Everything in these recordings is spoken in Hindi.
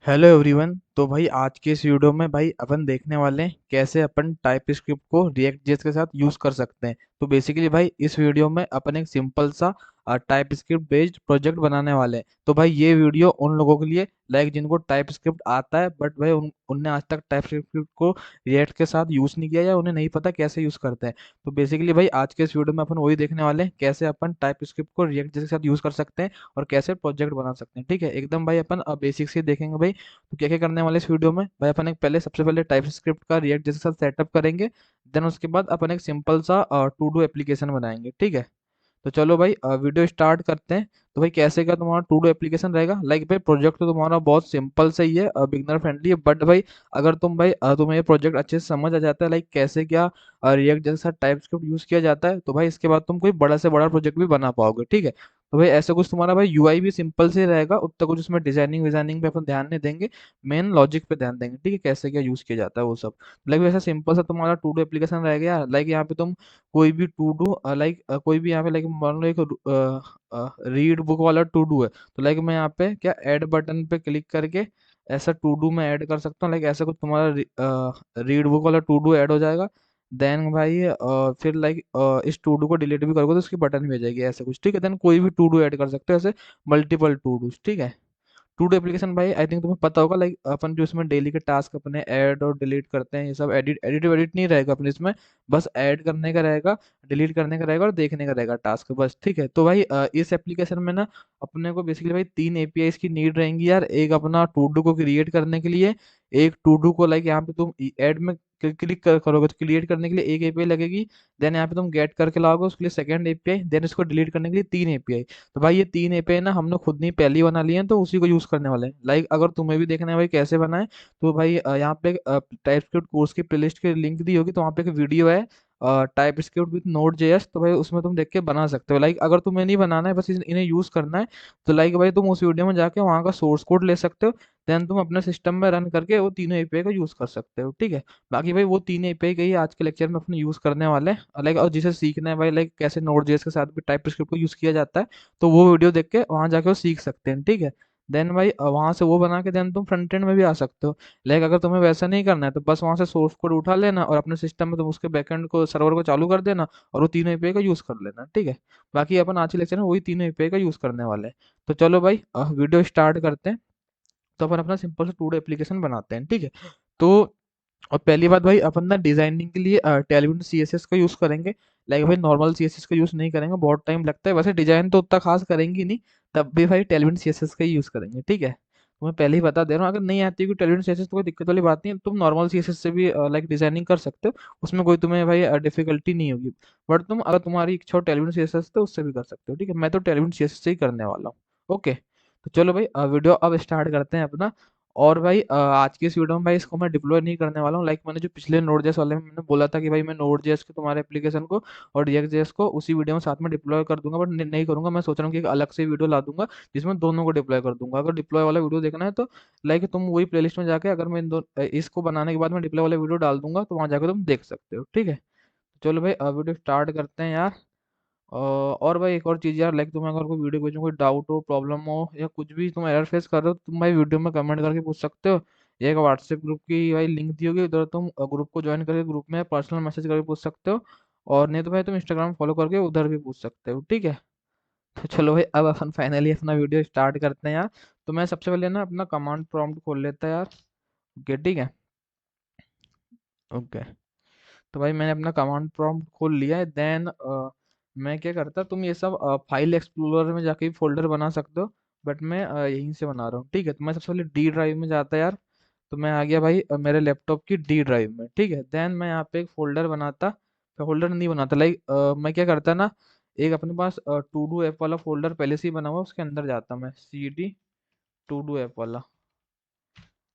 Hello everyone. तो भाई आज के इस वीडियो में भाई अपन देखने वाले हैं कैसे अपन टाइप स्क्रिप्ट को रिएक्ट जेएस के साथ यूज कर सकते हैं। तो बेसिकली भाई इस वीडियो में अपन एक सिंपल सा टाइप स्क्रिप्ट बेस्ड प्रोजेक्ट बनाने वाले हैं। तो भाई ये वीडियो उन लोगों के लिए लाइक जिनको टाइप स्क्रिप्ट आता है बट भाई उनने आज तक टाइप स्क्रिप्ट को रिएक्ट के साथ यूज नहीं किया या उन्हें नहीं पता कैसे यूज करते हैं। तो बेसिकली भाई आज के इस वीडियो में अपन वही देखने वाले हैं कैसे अपन टाइप स्क्रिप्ट को रिएक्ट जेएस के साथ यूज कर सकते हैं और कैसे प्रोजेक्ट बना सकते हैं। ठीक है, एकदम भाई अपन बेसिक से देखेंगे भाई। तो क्या क्या करने वाले इस वीडियो में भाई, अपन एक पहले सबसे पहले टाइप स्क्रिप्ट का रिएक्ट जैसे साथ सेटअप करेंगे। देन उसके बाद अपन एक सिंपल सा टू डू एप्लीकेशन बनाएंगे। ठीक है, तो चलो भाई वीडियो स्टार्ट करते हैं। तो भाई कैसे क्या तुम्हारा टू डू एप्लीकेशन रहेगा, लाइक भाई प्रोजेक्ट तो तुम्हारा बहुत सिंपल से ही है, बिगनर फ्रेंडली है। बट भाई अगर तुम भाई तुम्हें ये प्रोजेक्ट अच्छे से समझ आ जाता है लाइक कैसे क्या रिएक्ट जैसा टाइप स्क्रिप्ट यूज किया जाता है, तो भाई इसके बाद तुम कोई बड़ा से बड़ा प्रोजेक्ट भी बना पाओगे। ठीक है, तो भाई ऐसा कुछ तुम्हारा भाई यूआई भी सिंपल से रहेगा, उतना कुछ उसमें डिजाइनिंग विजाइनिंग पे अपन ध्यान नहीं देंगे। मेन लॉजिक पे ध्यान देंगे। ठीक है, कैसे क्या यूज किया जाता है वो सब। लाइक ऐसा सिंपल सा तुम्हारा टू डू एप्लीकेशन रहेगा। लाइक यहाँ पे तुम कोई भी टू डू लाइक कोई भी यहाँ पे लाइक मान लो एक रीड बुक वाला टू डू है, तो लाइक मैं यहाँ पे क्या ऐड बटन पे क्लिक करके ऐसा टू डू में ऐड कर सकता हूँ। लाइक ऐसा कुछ तुम्हारा रीड बुक वाला टू डू ऐड हो जाएगा। देन भाई फिर लाइक इस टू डू को डिलीट भी करोगे तो उसकी बटन भी आ जाएगी ऐसा कुछ। ठीक है, देन कोई भी टू डू ऐड कर सकते हो ऐसे मल्टीपल टू डू। ठीक है, टू डू एप्लीकेशन भाई आई थिंक तुम्हें पता होगा। लाइक अपन जो इसमें डेली के टास्क अपने ऐड और डिलीट करते हैं, ये सब एडिट एडिट एडिट नहीं रहेगा अपने इसमें। बस ऐड करने का रहेगा, डिलीट करने का रहेगा और देखने का रहेगा टास्क बस। ठीक है, तो भाई इस एप्लीकेशन में ना अपने को बेसिकली भाई तीन एपीआईज की नीड रहेंगी यार। एक अपना टू डू को क्रिएट करने के लिए, एक टू डू को लाइक यहाँ पे तुम ऐड में क्लिक करोगे तो क्रिएट करने के लिए एक एपीआई लगेगी। देन यहाँ पे तुम गेट करके लाओगे उसके लिए सेकंड एपीआई। देन इसको डिलीट करने के लिए तीन एपीआई। तो भाई ये तीन एपीआई ना हमने खुद नहीं पहले ही बना लिए हैं, तो उसी को यूज करने वाले हैं। लाइक अगर तुम्हें भी देखना है भाई कैसे बनाए, तो भाई यहाँ पे टाइपस्क्रिप्ट कोर्स की प्लेलिस्ट की लिंक दी होगी, तो वहाँ पे एक वीडियो है type script with node JS. तो भाई उसमें तुम देख के बना सकते हो। लाइक अगर तुम्हें नहीं बनाना है बस इन्हें यूज करना है, तो लाइक भाई तुम उस वीडियो में जाके वहाँ का सोर्स कोड ले सकते हो। देन तुम अपने सिस्टम में रन करके वो तीनों एपीआई को यूज कर सकते हो। ठीक है, बाकी भाई वो तीन एपीआई का ही आज के लेक्चर में अपने यूज करने वाले हैं। लाइक और जिसे सीखना है भाई लाइक कैसे नोड जेएस के साथ भी टाइप स्क्रिप्ट को यूज किया जाता है, तो वो वीडियो देख के वहां जाके वो सीख सकते हैं। ठीक है, देन भाई वहां से वो बना के देन तुम फ्रंट एंड में भी आ सकते हो। लाइक अगर तुम्हें वैसा नहीं करना है तो बस वहां से सोर्स कोड उठा लेना और अपने सिस्टम में तुम उसके बैकएंड को सर्वर को चालू कर देना और वो तीनों एपीआई का यूज कर लेना। ठीक है, बाकी अपन आज के लेक्चर में वही तीनों एपीआई का यूज करने वाले हैं। तो चलो भाई वीडियो स्टार्ट करते हैं। तो अपन अपना सिंपल सा टू डू एप्लीकेशन बनाते हैं। ठीक है, तो और पहली बात भाई अपन ना डिजाइनिंग के लिए टेलविन सीएसएस का यूज करेंगे। लाइक भाई नॉर्मल सीएसएस का यूज नहीं करेंगे, बहुत टाइम लगता है। वैसे डिजाइन तो उतना खास करेंगे ही नहीं, तब भी भाई टेलविन सीएसएस का ही यूज करेंगे। ठीक है, तो मैं पहले ही बता दे रहा हूँ, अगर नहीं आती है टेलविन सीएसएस तो कोई दिक्कत वाली बात नहीं है, तुम नॉर्मल सीएसएस से भी लाइक डिजाइनिंग कर सकते हो। उसमें कोई तुम्हें भाई डिफिकल्टी नहीं होगी। बट तुम अगर तुम्हारी इच्छा हो टेलविन सीएसएस तो उससे भी कर सकते हो। ठीक है, मैं तो टेलविन सीएसएस से ही करने वाला हूँ। ओके, तो चलो भाई वीडियो अब स्टार्ट करते हैं अपना। और भाई आज की इस वीडियो में भाई इसको मैं डिप्लॉय नहीं करने वाला हूँ। लाइक मैंने जो पिछले नोड जेएस वाले में मैंने बोला था कि भाई मैं नोड जेएस के तुम्हारे एप्लीकेशन को और रिएक्ट जेएस को उसी वीडियो में साथ में डिप्लॉय कर दूंगा, बट नहीं करूंगा। मैं सोच रहा हूँ कि एक अलग से वीडियो ला दूंगा जिसमें दोनों को डिप्लॉय कर दूंगा। अगर डिप्लॉय वाला वीडियो देखना है तो लाइक तुम वही प्लेलिस्ट में जाके, अगर मैं इसको बनाने के बाद मैं डिप्लॉय वाला वीडियो डाल दूंगा तो वहां जाकर तुम देख सकते हो। ठीक है, चलो भाई वीडियो स्टार्ट करते हैं यार। और भाई एक और चीज़ यार, लाइक तुम्हें अगर कोई वीडियो कुछ कोई डाउट हो, प्रॉब्लम हो या कुछ भी तुम एरर फेस कर रहे हो, तो तुम भाई वीडियो में कमेंट करके पूछ सकते हो। ये एक व्हाट्सएप ग्रुप की भाई लिंक दी होगी, उधर तुम ग्रुप को ज्वाइन करके ग्रुप में पर्सनल मैसेज करके पूछ सकते हो। और नहीं तो भाई तुम इंस्टाग्राम फॉलो करके उधर भी पूछ सकते हो। ठीक है, तो चलो भाई अब अपन फाइनली अपना वीडियो स्टार्ट करते हैं यार। तो मैं सबसे पहले ना अपना कमांड प्रॉम्प्ट खोल लेता है यार। ओके, ठीक है। ओके, तो भाई मैंने अपना कमांड प्रॉम्प्ट खोल लिया है। देन मैं क्या करता, तुम ये सब फाइल एक्सप्लोरर में जाके फोल्डर बना सकते हो, बट मैं यहीं से बना रहा हूँ। ठीक है, तो मैं सबसे पहले डी ड्राइव में जाता यार। तो मैं आ गया भाई मेरे लैपटॉप की डी ड्राइव में। ठीक है, देन मैं यहाँ पे एक फोल्डर बनाता, फोल्डर नहीं बनाता। लाइक मैं क्या करता ना, एक अपने पास टू डू ऐप वाला फोल्डर पहले से ही बना हुआ, उसके अंदर जाता मैं C D to do app वाला।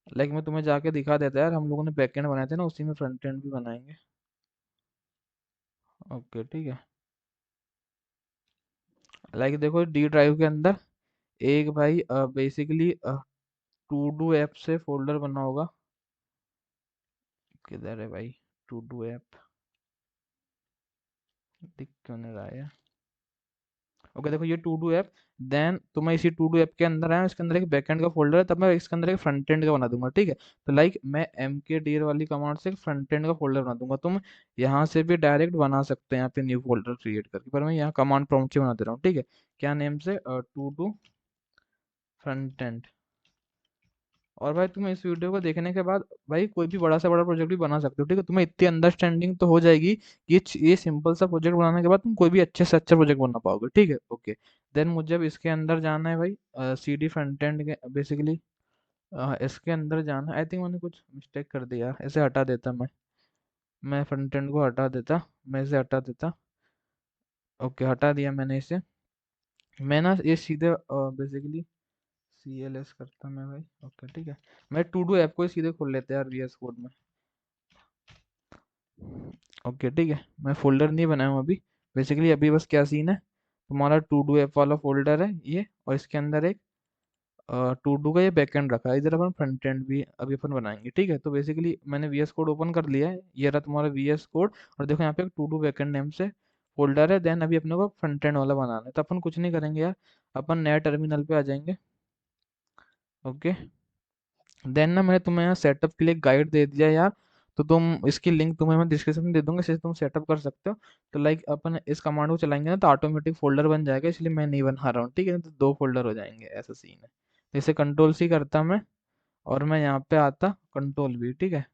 लाइक मैं तुम्हें जाके दिखा देता यार, हम लोगों ने बैकएंड बनाए थे ना, उसी में फ्रंट एंड भी बनाएंगे। ओके, ठीक है। लाइक देखो डी ड्राइव के अंदर एक भाई बेसिकली टू डू ऐप से फोल्डर बना होगा। किधर है भाई टू डू ऐप, दिख क्यों नहीं रहा है। ओके देखो ये टू डू ऐप, देन तो मैं इसी टू डू ऐप के अंदर आया, इसके अंदर एक बैकएंड का फोल्डर है, तब मैं इसके अंदर एक फ्रंट एंड का बना दूंगा, ठीक है। तो लाइक मैं mkdir वाली कमांड से एक फ्रंट एंड का फोल्डर बना दूंगा। तुम यहाँ से भी डायरेक्ट बना सकते हैं यहाँ पे न्यू फोल्डर क्रिएट करके, पर मैं यहाँ कमांड प्रॉम्प्ट से बना दे रहा हूँ, ठीक है। क्या नेम से, टू डू फ्रंट एंड। और भाई तुम्हें इस वीडियो को देखने के बाद भाई कोई भी बड़ा से बड़ा प्रोजेक्ट भी बना सकते हो, ठीक है। तुम्हें इतनी अंडरस्टैंडिंग तो हो जाएगी कि ये सिंपल सा प्रोजेक्ट बनाने के बाद तुम कोई भी अच्छे से अच्छा प्रोजेक्ट बना पाओगे, ठीक है। ओके, देन मुझे अब इसके अंदर जाना है भाई, सी डी फ्रंट एंड के बेसिकली इसके अंदर जाना है। आई थिंक मैंने कुछ मिस्टेक कर दिया, इसे हटा देता मैं फ्रंट एंड को हटा देता, मैं इसे हटा देता। ओके, हटा दिया मैंने इसे। मैं ना ये सीधे बेसिकली CLS करता मैं भाई। ओके, ठीक है। मैं टू डू ऐप को ही सीधे खोल लेते हैं यार VS कोड में। ओके, ठीक है। मैं फोल्डर नहीं बनाया हूँ अभी। बेसिकली अभी बस क्या सीन है, तुम्हारा टू डू ऐप वाला फोल्डर है ये, और इसके अंदर एक टू डू का ये बैकएंड रखा है, इधर अपन फ्रंट एंड भी अभी अपन बनाएंगे, ठीक है। तो बेसिकली मैंने VS कोड ओपन कर लिया है, ये रहा तुम्हारा VS कोड, और देखो यहाँ पे एक टू डू बैकएंड नेम से फोल्डर है। देन अभी अपने को फ्रंट एंड वाला बनाना है, तो अपन कुछ नहीं करेंगे यार, अपन नया टर्मिनल पे आ जाएंगे। ओके, देन ना मैंने तुम्हें यहाँ सेटअप के लिए गाइड दे दिया यार, तो तुम इसकी लिंक तुम्हें मैं डिस्क्रिप्शन में दे दूंगा, इससे तुम सेटअप कर सकते हो। तो लाइक अपन इस कमांड को चलाएंगे ना तो ऑटोमेटिक फोल्डर बन जाएगा, इसलिए मैं नहीं बना रहा हूँ, ठीक है। तो दो फोल्डर हो जाएंगे, ऐसा सीन है। जैसे कंट्रोल सी करता मैं, और मैं यहाँ पे आता कंट्रोल वी, ठीक है।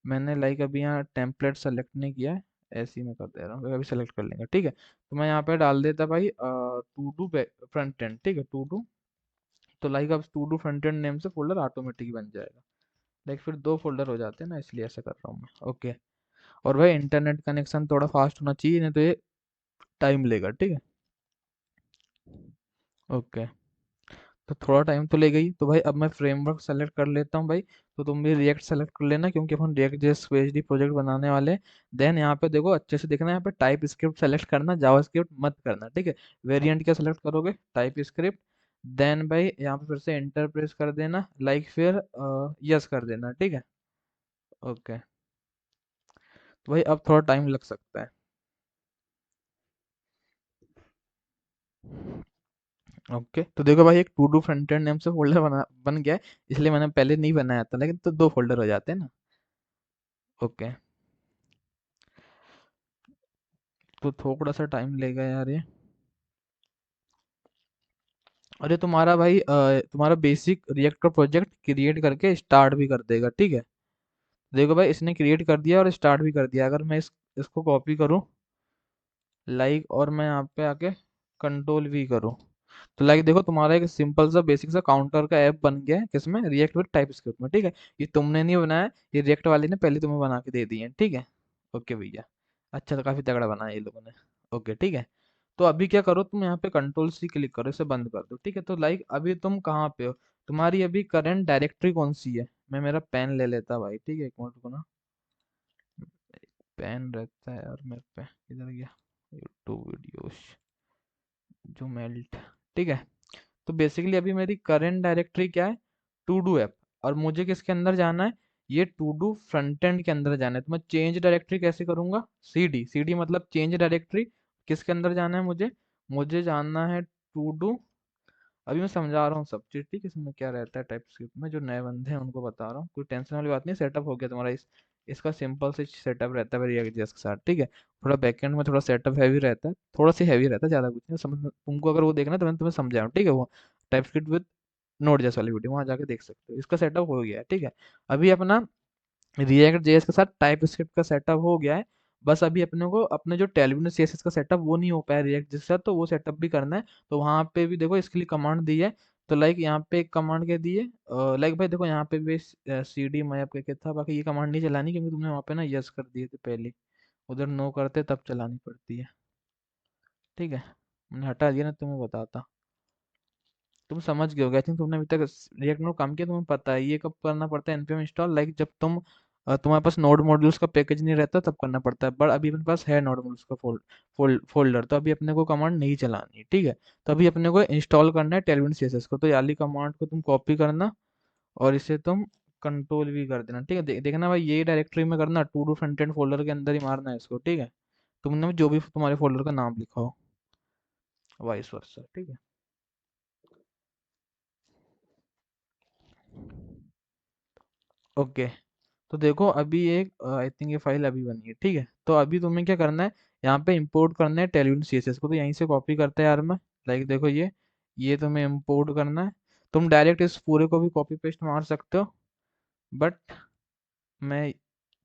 मैंने लाइक अभी यहाँ टेम्पलेट सेलेक्ट नहीं किया है, ऐसे ही मैं कर दे रहा हूँ, अभी सेलेक्ट कर लेंगे, ठीक है। तो मैं यहाँ पे डाल देता भाई टू डू फ्रंट एंड, ठीक है, टू डू। तो लाइक अब to do front end name से फोल्डर ऑटोमेटिक बन जाएगा। लाइक फिर दो फोल्डर हो जाते हैं ना, इसलिए ऐसा कर रहा हूँ मैं। ओके, और भाई इंटरनेट कनेक्शन थोड़ा फास्ट होना चाहिए, नहीं तो ये टाइम लेगा, ठीक है। ओके, तो थोड़ा टाइम तो ले गई, तो भाई अब मैं फ्रेमवर्क सेलेक्ट कर लेता हूँ भाई। तो तुम भी रिएक्ट सेलेक्ट कर लेना, क्योंकि अपन रिएक्ट जेएस PhD प्रोजेक्ट बनाने वाले हैं। देन यहाँ पे देखो अच्छे से देखना, यहाँ पे टाइप स्क्रिप्ट सेलेक्ट करना, जावास्क्रिप्ट मत करना, ठीक है। वेरिएंट क्या सेलेक्ट करोगे, टाइप स्क्रिप्ट। देन भाई यहाँ पे फिर से एंटर प्रेस कर देना, लाइक फिर यस कर देना, ठीक है। ओके, तो भाई अब थोड़ा टाइम लग सकता है। ओके, तो देखो भाई एक to do front end name से फोल्डर बन गया है, इसलिए मैंने पहले नहीं बनाया था, लेकिन तो दो फोल्डर हो जाते हैं ना। ओके, तो थोड़ा सा टाइम लेगा यार ये। अरे तुम्हारा भाई तुम्हारा बेसिक रिएक्ट का प्रोजेक्ट क्रिएट करके स्टार्ट भी कर देगा, ठीक है। देखो भाई इसने क्रिएट कर दिया और स्टार्ट भी कर दिया। अगर मैं इसको कॉपी करूँ लाइक, और मैं यहाँ पे आके कंट्रोल V करूँ, तो लाइक देखो तुम्हारा एक सिंपल सा बेसिक सा काउंटर का ऐप बन गया है, किसमें, रिएक्ट विद टाइप स्क्रिप्ट में, ठीक है। ये तुमने नहीं बनाया, ये रिएक्ट वाले ने पहले तुम्हें बना के दे दिए हैं, ठीक है। ओके भैया, अच्छा तो काफी तगड़ा बनाया ये लोगों ने। ओके, ठीक है। तो अभी क्या करो, तुम यहाँ पे कंट्रोल C क्लिक करो, इसे बंद कर दो, ठीक है। तो लाइक अभी तुम कहाँ पे हो, तुम्हारी अभी करंट डायरेक्टरी कौन सी है। मैं मेरा पेन ले लेता भाई, ठीक है, एक मिनट को ना। पेन रहता है यार मेरे पे, इधर गया, यूट्यूब वीडियोस जो मेल्ट, ठीक है। तो बेसिकली अभी मेरी करंट डायरेक्टरी क्या है, टू डू ऐप, और मुझे किसके अंदर जाना है, ये टू डू फ्रंट एंड के अंदर जाना है। तो मैं चेंज डायरेक्टरी कैसे करूंगा, CD मतलब चेंज डायरेक्टरी, किसके अंदर जाना है मुझे, मुझे जाना है टू डू। अभी मैं समझा रहा हूँ सब चीज, ठीक है, इसमें क्या रहता है टाइप स्क्रिप्ट में, जो नए बंदे हैं उनको बता रहा हूँ, कोई टेंशन वाली बात नहीं। सेटअप हो गया तुम्हारा, इसका सिंपल से सेटअप रहता है रिएक्ट जेएस के साथ, ठीक है। थोड़ा बैकएंड में थोड़ा सेटअप हैवी रहता है, थोड़ा सी हैवी रहता है, ज़्यादा कुछ नहीं समझ, तुमको अगर वो देखना है तो मैंने तुम्हें समझाया, ठीक है। वो type script with node JS वाली वीडियो वहाँ जाके देख सकते हो, इसका सेटअप हो गया है, ठीक है। अभी अपना रिएक्ट जेएस के साथ टाइप स्क्रिप्ट का सेटअप हो गया है। बस अभी अपने को अपने जो टेलविनो सीएसएस का सेटअप वो नहीं हो पाया रिएक्ट जेएस के साथ, तो वो सेटअप भी करना है। तो वहाँ पे भी देखो इसके लिए कमांड दी है। तो लाइक यहाँ पे एक कमांड क्या दी है, लाइक भाई देखो यहाँ पे भी CD मैप करके था, बाकी ये कमांड नहीं चलानी, क्योंकि तुमने वहाँ पे ना यस कर दिए थे पहले, उधर नो करते तब चलानी पड़ती है, ठीक है। मैंने हटा दिया ना, तुम्हें बताता, तुम समझ गए होगे। आई थिंक तुमने अभी तक रिएक्ट में काम किया, तुम्हें पता है ये कब करना पड़ता है npm इंस्टॉल, लाइक जब तुम तुम्हारे पास नोड मॉड्यूल्स का पैकेज नहीं रहता तब करना पड़ता है, बट अभी अपने पास है नोड मॉड्यूल्स का फोल्डर, तो अभी अपने को कमांड नहीं चलानी, ठीक है। तो अभी अपने को इंस्टॉल करना है टेलविन सीएसएस को, तो याली कमांड को तुम कॉपी करना, और इसे तुम कंट्रोल भी कर देना, ठीक है। देखना भाई यही डायरेक्टरी में करना, to do front end folder के अंदर ही मारना है इसको, ठीक है। तुमने जो भी तुम्हारे फोल्डर का नाम लिखा हो, वाइस वर्सा, ठीक है। ओके। तो देखो अभी एक आई थिंक ये फाइल अभी बनी है, ठीक है। तो अभी तुम्हें क्या करना है, यहाँ पे इंपोर्ट करना है टेलविन सीएसएस को। तो यहीं से कॉपी करते हैं यार मैं। लाइक देखो ये तुम्हें इंपोर्ट करना है। तुम डायरेक्ट इस पूरे को भी कॉपी पेस्ट मार सकते हो, बट मैं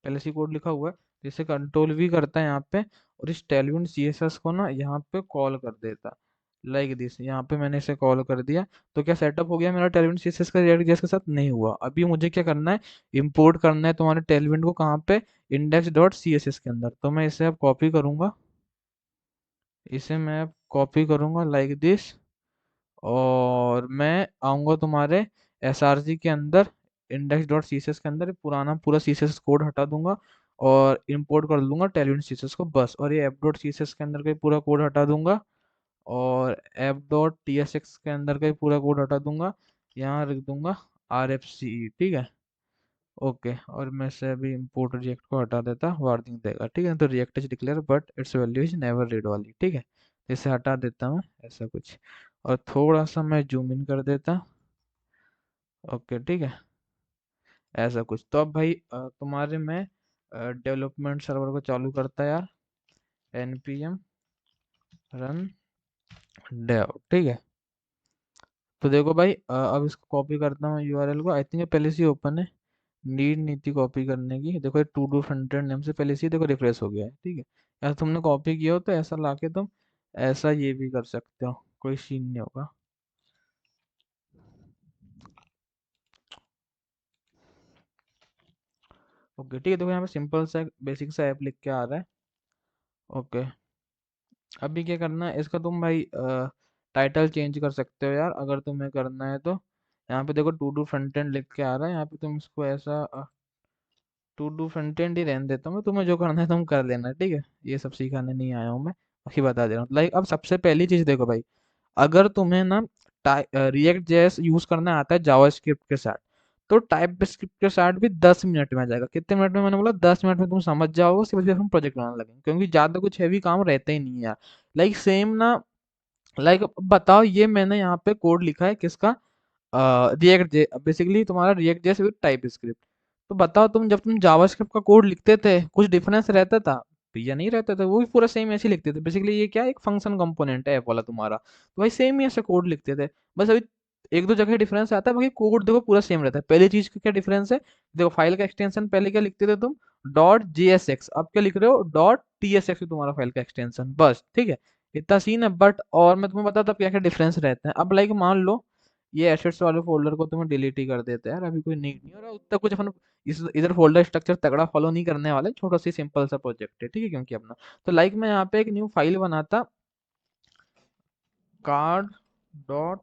पहले से कोड लिखा हुआ है तो इसे कंट्रोल भी करता है यहाँ पे, और इस टेलविन सीएसएस को ना यहाँ पे कॉल कर देता, लाइक दिस। यहाँ पे मैंने इसे कॉल कर दिया। तो क्या सेटअप हो गया मेरा टेलविन सीएसएस का रिएक्ट जेएस के साथ? नहीं हुआ। अभी मुझे क्या करना है, इंपोर्ट करना है तुम्हारे टेलविन को कहाँ पे, index dot C S S के अंदर। तो मैं इसे अब कॉपी करूंगा, इसे मैं अब कॉपी करूंगा लाइक दिस, और मैं आऊंगा तुम्हारे एसआरजी के अंदर, इंडेक्स डॉट सीएसएस के अंदर पुराना पूरा सीएसएस कोड हटा दूंगा और इंपोर्ट कर लूंगा टेलविन सीएसएस को बस। और ये ऐप डॉट सीएसएस के अंदर का पूरा कोड हटा दूंगा, और app dot T S x के अंदर का पूरा कोड हटा दूंगा। यहाँ रख दूंगा आर एफ सी ई, ठीक है। ओके, और मैं से अभी इंपोर्ट रिएक्ट को हटा देता, वार्निंग देगा, ठीक है। तो react is declare but it's value is never read वाली, ठीक है। इसे हटा देता मैं, ऐसा कुछ। और थोड़ा सा मैं जूम इन कर देता। ओके, ठीक है, ऐसा कुछ। तो अब भाई तुम्हारे में डेवलपमेंट सर्वर को चालू करता है यार, npm रन dev, ठीक है। तो देखो भाई अब इसको कॉपी करता हूँ यूआरएल को। आई थिंक ये पहले से ही ओपन है, नीड नहीं थी कॉपी करने की। देखो ये to do front end name से पहले से ही देखो रिफ्रेश हो गया है, ठीक है। ऐसा तुमने कॉपी किया हो तो ऐसा लाके तुम ऐसा ये भी कर सकते हो, कोई सीन नहीं होगा। ओके, ठीक है। देखो यहाँ पे सिंपल सा बेसिक सा ऐप लिख के आ रहा है। ओके, अभी क्या करना है इसका, तुम भाई टाइटल चेंज कर सकते हो यार अगर तुम्हें करना है तो। यहाँ पे देखो टू डू फ्रंट एंड लिख के आ रहा है, यहाँ पे तुम इसको ऐसा टू डू फ्रंट एंड ही रहने देता हूँ मैं। तुम्हें जो करना है तुम कर लेना, ठीक है। ये सब सिखाने नहीं आया हूँ मैं, बाकी बता दे रहा हूँ। लाइक अब सबसे पहली चीज देखो भाई, अगर तुम्हें ना रिएक्ट जेएस यूज करना आता है जावास्क्रिप्ट के साथ, तो टाइप स्क्रिप्ट के साथ भी 10 मिनट में आ जाएगा। कितने मिनट में? मैंने बोला 10 मिनट में तुम समझ जाओगे, उसके बाद फिर हम प्रोजेक्ट बनाने लगेंगे, क्योंकि ज्यादा कुछ हैवी काम रहता ही नहीं है यार। लाइक सेम ना, लाइक बताओ ये मैंने यहाँ पे कोड लिखा है किसका, रिएक्ट जे, बेसिकली तुम्हारा react JS with type script. तो बताओ तुम जब तुम जावास्क्रिप्ट का कोड लिखते थे कुछ डिफरेंस रहता था? भैया नहीं रहता था, वो भी पूरा सेम ऐसे ही लिखते थे। बेसिकली ये क्या, एक फंक्शन कंपोनेंट है ऐप वाला तुम्हारा, तो भाई सेम ही ऐसे कोड लिखते थे। बस अभी एक दो जगह डिफरेंस आता है, बाकी कोड देखो पूरा सेम रहता है। पहली चीज का क्या डिफरेंस है, देखो फाइल का एक्सटेंशन पहले क्या लिखते थे तुम, डॉट जी एस एक्स, अब क्या लिख रहे हो, डॉट टी एस एक्स, तुम्हारा फाइल का एक्सटेंशन, बस, ठीक है। इतना सीन है। बट और मैं तुम्हें बताता क्या क्या डिफरेंस रहते हैं। अब लाइक मान लो ये एसेट्स वाले फोल्डर को तुम्हें डिलीट ही कर देते हैं यार, अभी कोई नीड नहीं हो रहा उतना कुछ अपन इस इधर फोल्डर स्ट्रक्चर तगड़ा फॉलो नहीं करने वाले, छोटा सी सिंपल सा प्रोजेक्ट है, ठीक है, क्योंकि अपना। तो लाइक मैं यहाँ पे एक न्यू फाइल बनाता, card dot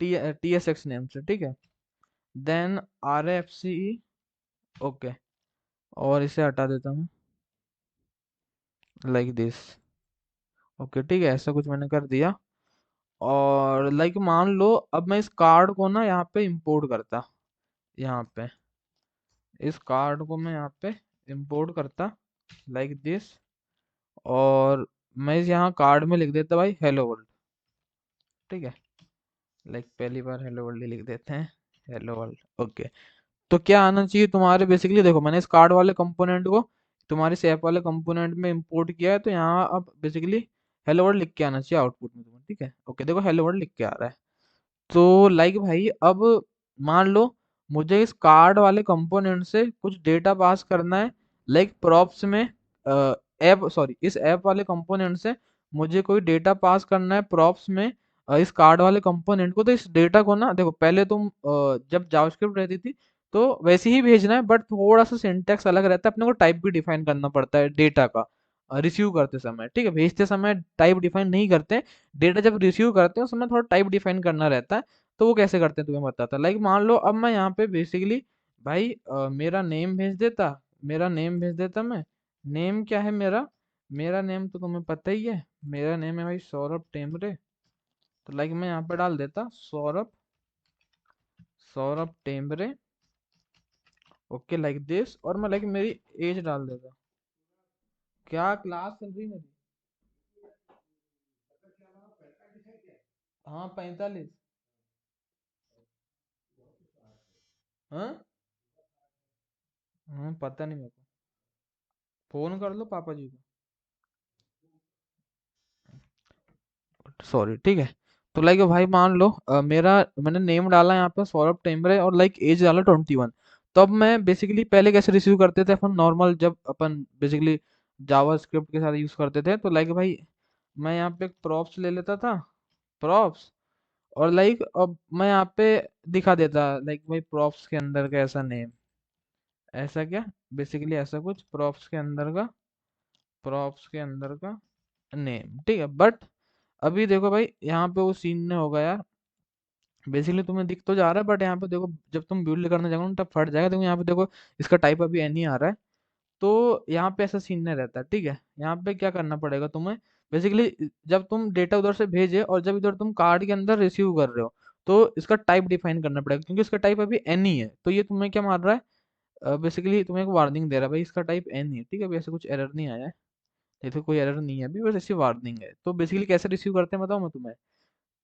T T S x name से, ठीक है। देन आर एफ सी ई, ओके, और इसे हटा देता हूँ लाइक दिस। ओके, ठीक है, ऐसा कुछ मैंने कर दिया। और लाइक मान लो अब मैं इस कार्ड को ना यहाँ पे इंपोर्ट करता, यहाँ पे इस कार्ड को मैं यहाँ पे इंपोर्ट करता लाइक दिस, और मैं इस यहाँ कार्ड में लिख देता भाई हेलो वर्ल्ड, ठीक है। लाइक पहली बार हेलो वर्ल्ड लिख देते हैं, हेलो वर्ल्ड, ओके। तो क्या आना चाहिए तुम्हारे, बेसिकली देखो मैंने इस कार्ड वाले कंपोनेंट को तुम्हारे सैप वाले कंपोनेंट में इंपोर्ट किया है, तो यहाँ अब बेसिकली हेलो वर्ल्ड लिख के आना चाहिए आउटपुट में तुम्हें, ठीक है। ओके, देखो हेलो वर्ल्ड लिख के आ रहा है। तो लाइक भाई अब मान लो मुझे इस कार्ड वाले कंपोनेंट से कुछ डेटा पास करना है, लाइक प्रॉप्स में ऐप, सॉरी, इस ऐप वाले कंपोनेंट से मुझे कोई डेटा पास करना है प्रॉप्स में, इस कार्ड वाले कंपोनेंट को। तो इस डेटा को ना देखो पहले तुम जब जावास्क्रिप्ट रहती थी तो वैसे ही भेजना है, बट थोड़ा सा सिंटैक्स अलग रहता है, अपने को टाइप भी डिफाइन करना पड़ता है डेटा का रिसीव करते समय, ठीक है। भेजते समय टाइप डिफाइन नहीं करते, डेटा जब रिसीव करते हैं उस समय थोड़ा टाइप डिफाइन करना रहता है। तो वो कैसे करते हैं तुम्हें बताता, लाइक मान लो अब मैं यहाँ पे बेसिकली भाई मेरा नेम भेज देता, मेरा नेम भेज देता मैं। नेम क्या है मेरा, मेरा नेम तो तुम्हें पता ही है, मेरा नेम है भाई सौरभ टेमरे। तो लाइक मैं यहाँ पे डाल देता Saurabh, Saurabh Temre, okay like this, और मैं लाइक मेरी एज डाल देता। क्या क्लास चल रही मेरी? हाँ 45। हाँ हाँ, पता नहीं मेरे को। फोन कर लो पापा जी को, सॉरी, ठीक है। तो लाइक भाई मान लो मेरा मैंने नेम डाला यहाँ पे सौरभ टेम्बरे और लाइक एज डाला 21। तो अब मैं बेसिकली पहले कैसे रिसीव करते थे अपन नॉर्मल, जब अपन बेसिकली जावा स्क्रिप्ट के साथ यूज करते थे, तो लाइक भाई मैं यहाँ पे एक प्रॉप्स ले लेता था, प्रॉप्स, और लाइक अब मैं यहाँ पे दिखा देता लाइक भाई प्रॉप्स के अंदर का ऐसा नेम, ऐसा क्या, बेसिकली ऐसा कुछ प्रॉप्स के अंदर का, प्रॉप्स के अंदर का नेम, ठीक है। बट अभी देखो भाई यहाँ पे वो सीन नहीं होगा यार, बेसिकली तुम्हें दिख तो जा रहा है, बट यहाँ पे देखो जब तुम बिल्ड करने जाओगे ना तब फट जाएगा। देखो यहाँ पे देखो इसका टाइप अभी एनी आ रहा है, तो यहाँ पे ऐसा सीन नहीं रहता, ठीक है। यहाँ पे क्या करना पड़ेगा तुम्हें, बेसिकली जब तुम डेटा उधर से भेजे और जब इधर तुम कार्ड के अंदर रिसीव कर रहे हो, तो इसका टाइप डिफाइन करना पड़ेगा, क्योंकि इसका टाइप अभी एनी है। तो ये तुम्हें क्या मार रहा है, बेसिकली तुम्हें एक वार्निंग दे रहा है भाई इसका टाइप एनी है, ठीक है। अभी ऐसा कुछ एरर नहीं आया है, ये तो कोई एरर नहीं है अभी, बस ऐसी वार्निंग है। तो बेसिकली कैसे रिसीव करते हैं बताओ मैं तुम्हें।